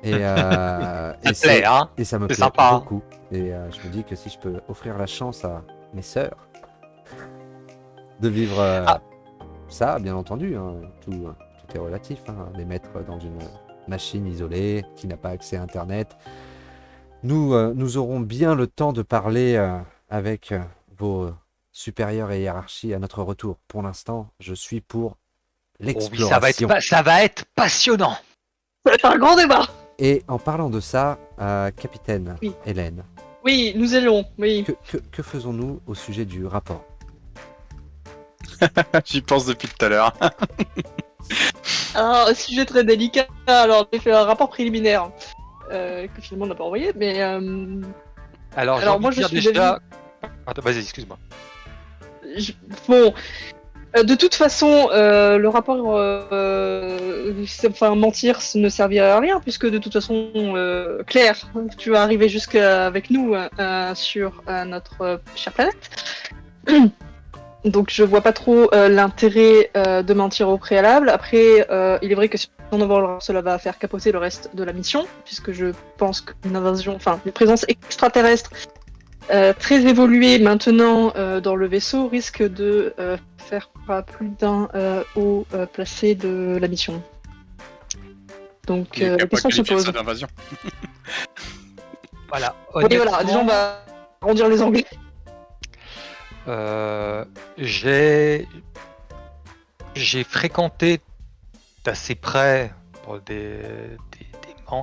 Et, Ça et, te plaît, hein? et ça me C'est plaît sympa, hein. beaucoup. Et je me dis que si je peux offrir la chance à mes sœurs de vivre ça, bien entendu, hein, tout est relatif, hein, les mettre dans une machine isolée qui n'a pas accès à Internet. Nous aurons bien le temps de parler avec vos supérieurs et hiérarchies à notre retour. Pour l'instant, je suis pour Oh oui, l'exploration. ça va être passionnant. Ça va être un grand débat. Et en parlant de ça, capitaine Oui. Hélène, Oui, nous allons. Oui. que faisons-nous au sujet du rapport? J'y pense depuis tout à l'heure. Un sujet très délicat. Alors, j'ai fait un rapport préliminaire que finalement on n'a pas envoyé, mais Alors, j'ai Alors, envie moi, de je dire suis déjà... Attends, vas-y, excuse-moi. bon. De toute façon, le rapport, enfin, mentir, ça ne servirait à rien, puisque de toute façon, Claire, tu vas arriver jusqu'avec nous sur notre chère planète. Donc je vois pas trop l'intérêt de mentir au préalable. Après, il est vrai que si on envoie, cela va faire capoter le reste de la mission, puisque je pense qu'une invasion, enfin une présence extraterrestre très évoluée maintenant dans le vaisseau risque de faire plus d'un haut placé de la mission. Donc Il est la capable question de se qualifier pose. ça d'invasion. Voilà. Oui, voilà, honnêtement, déjà on va arrondir les angles. J'ai fréquenté d'assez près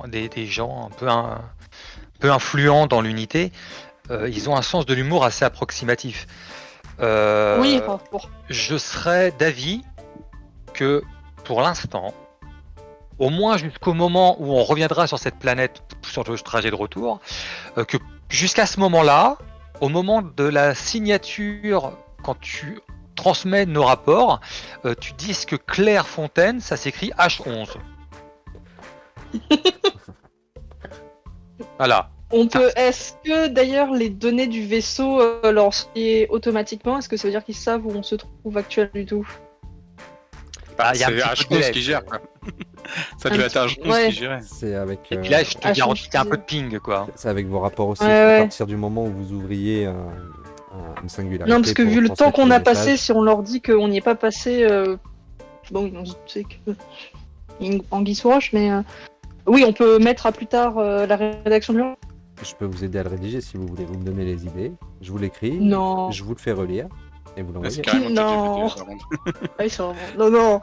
des gens un peu influents dans l'unité. Ils ont un sens de l'humour assez approximatif. Oui, enfin, bon. Je serais d'avis que pour l'instant, au moins jusqu'au moment où on reviendra sur cette planète sur le trajet de retour, que jusqu'à ce moment-là, au moment de la signature, quand tu transmets nos rapports, tu dises que Claire Fontaine, ça s'écrit H11. Voilà. On peut. Est-ce que d'ailleurs les données du vaisseau leur sont liées automatiquement? Est-ce que ça veut dire qu'ils savent où on se trouve actuellement du tout? Bah, y a un C'est petit peu de H11 délai. qui gère. Quoi. Ça Un devait être petit- H11 ouais. qui gérait. C'est avec, Et puis là, je te H11 garantis qu'il y a un peu de ping, quoi. c'est avec vos rapports aussi. Ouais, À ouais. partir du moment où vous ouvriez une singularité. Non, parce que pour vu le temps transmettre qu'on le a message. passé, si on leur dit qu'on n'y est pas passé, bon, on se sait que une anguille sous roche, mais oui, on peut mettre à plus tard la rédaction de l'heure. Je peux vous aider à le rédiger si vous voulez. Vous me donnez les idées, je vous l'écris, Non. je vous le fais relire et vous Là, c'est l'envoyez. carrément Non. ChatGPT, par contre. Ah oui, c'est vraiment... Non, non.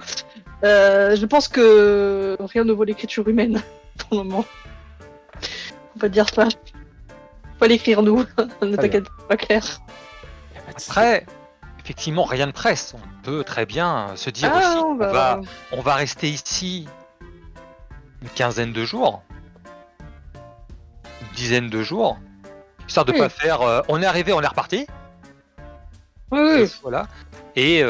Je pense que rien ne vaut l'écriture humaine pour le moment. Faut pas dire ça. Faut pas l'écrire nous. Ne t'inquiète pas, Claire. Après, effectivement, rien ne presse. On peut très bien se dire Ah, aussi non, bah, on va rester ici une quinzaine de jours, une dizaine de jours, histoire de Oui. pas faire on est arrivé, on est reparti. oui, oui. Voilà. Et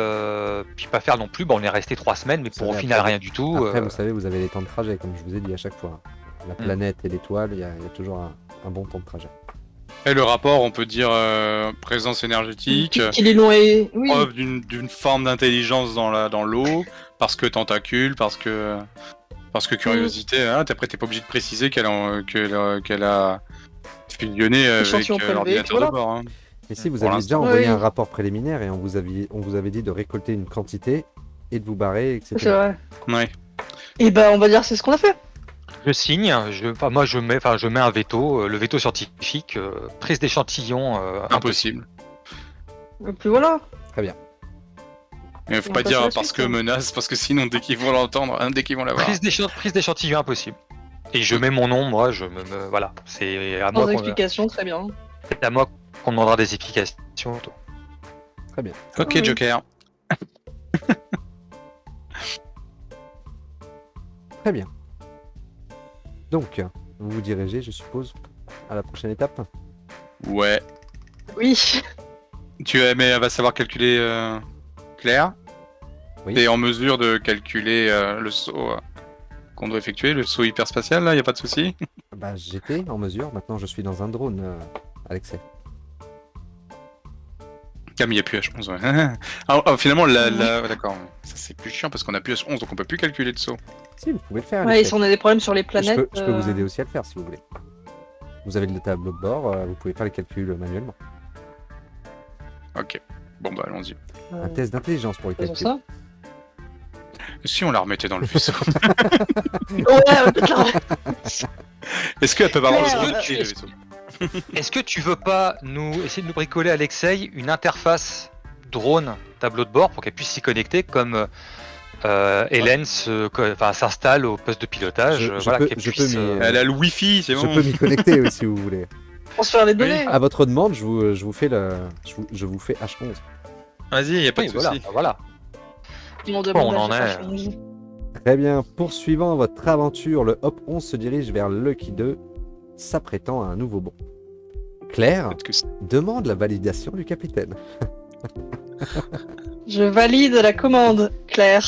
puis pas faire non plus, on est resté 3 semaines, mais Vous pour au savez, final après- rien du tout. Après, vous savez, vous avez les temps de trajet, comme je vous ai dit à chaque fois. La planète et l'étoile, il y a toujours un bon temps de trajet. Et le rapport, on peut dire présence énergétique, Qu'il est long et. Oui. preuve d'une forme d'intelligence dans l'eau, parce que tentacule, parce que curiosité. Hein, après, t'es pas obligé de préciser qu'elle a fusionné avec Échantillon prélevé, l'ordinateur voilà. de bord. Hein. Et si vous Pour aviez déjà l'instant. envoyé Oui. un rapport préliminaire et on vous avait dit de récolter une quantité et de vous barrer, etc. C'est vrai. Ouais. Et bah, on va dire c'est ce qu'on a fait. Je signe, je mets un veto, le veto scientifique, prise d'échantillon impossible. Impossible. Et puis voilà. Mais faut On pas passe à dire la parce suite, que hein. menace, parce que sinon dès qu'ils vont l'entendre, hein, dès qu'ils vont l'avoir. Prise d'échantillon impossible. Et je mets mon nom, moi, voilà, c'est à moi Sans qu'on explication, très bien. c'est à moi qu'on demandera des explications. Très bien. Ok, Ouais. Joker. Très bien. Donc, vous vous dirigez, je suppose, à la prochaine étape. Ouais. Oui. Mais elle va savoir calculer Claire. Oui. T'es en mesure de calculer le saut qu'on doit effectuer, le saut hyperspatial, là, y a pas de souci. Bah, j'étais en mesure. Maintenant, je suis dans un drone, Alexei. Cam, il n'y a plus H11, ouais. Finalement, d'accord. Ça, c'est plus chiant parce qu'on a plus H11, donc on peut plus calculer de saut. Si, vous pouvez le faire. Ouais, et Alexei. si on a des problèmes sur les je planètes. peux vous aider aussi à le faire si vous voulez. Vous avez le tableau de bord, vous pouvez faire les calculs manuellement. Ok. Bon, bah, allons-y. Un test d'intelligence pour les Faisons calculs. ça. Si on la remettait dans le vaisseau. Ouais, putain. Est-ce qu'elle peut avoir Claire, le vaisseau le vaisseau Est-ce que tu veux pas essayer de nous bricoler, Alexei, une interface drone tableau de bord pour qu'elle puisse s'y connecter comme Hélène s'installe au poste de pilotage, Je voilà, peux- qu'elle je peux puisse, m'y- Elle a le wifi, c'est Je bon. peux m'y connecter oui, si vous voulez. Transfère les données. À votre demande, je vous fais H11. Vas-y, y a pas oui, de souci. voilà. Ils m'ont on demandé en à est, chaque fois. Très bien, poursuivant votre aventure, le Hop 11 se dirige vers Lucky 2, s'apprêtant à un nouveau bond. Claire Peut-être que c'est- demande la validation du capitaine. Je valide la commande, Claire.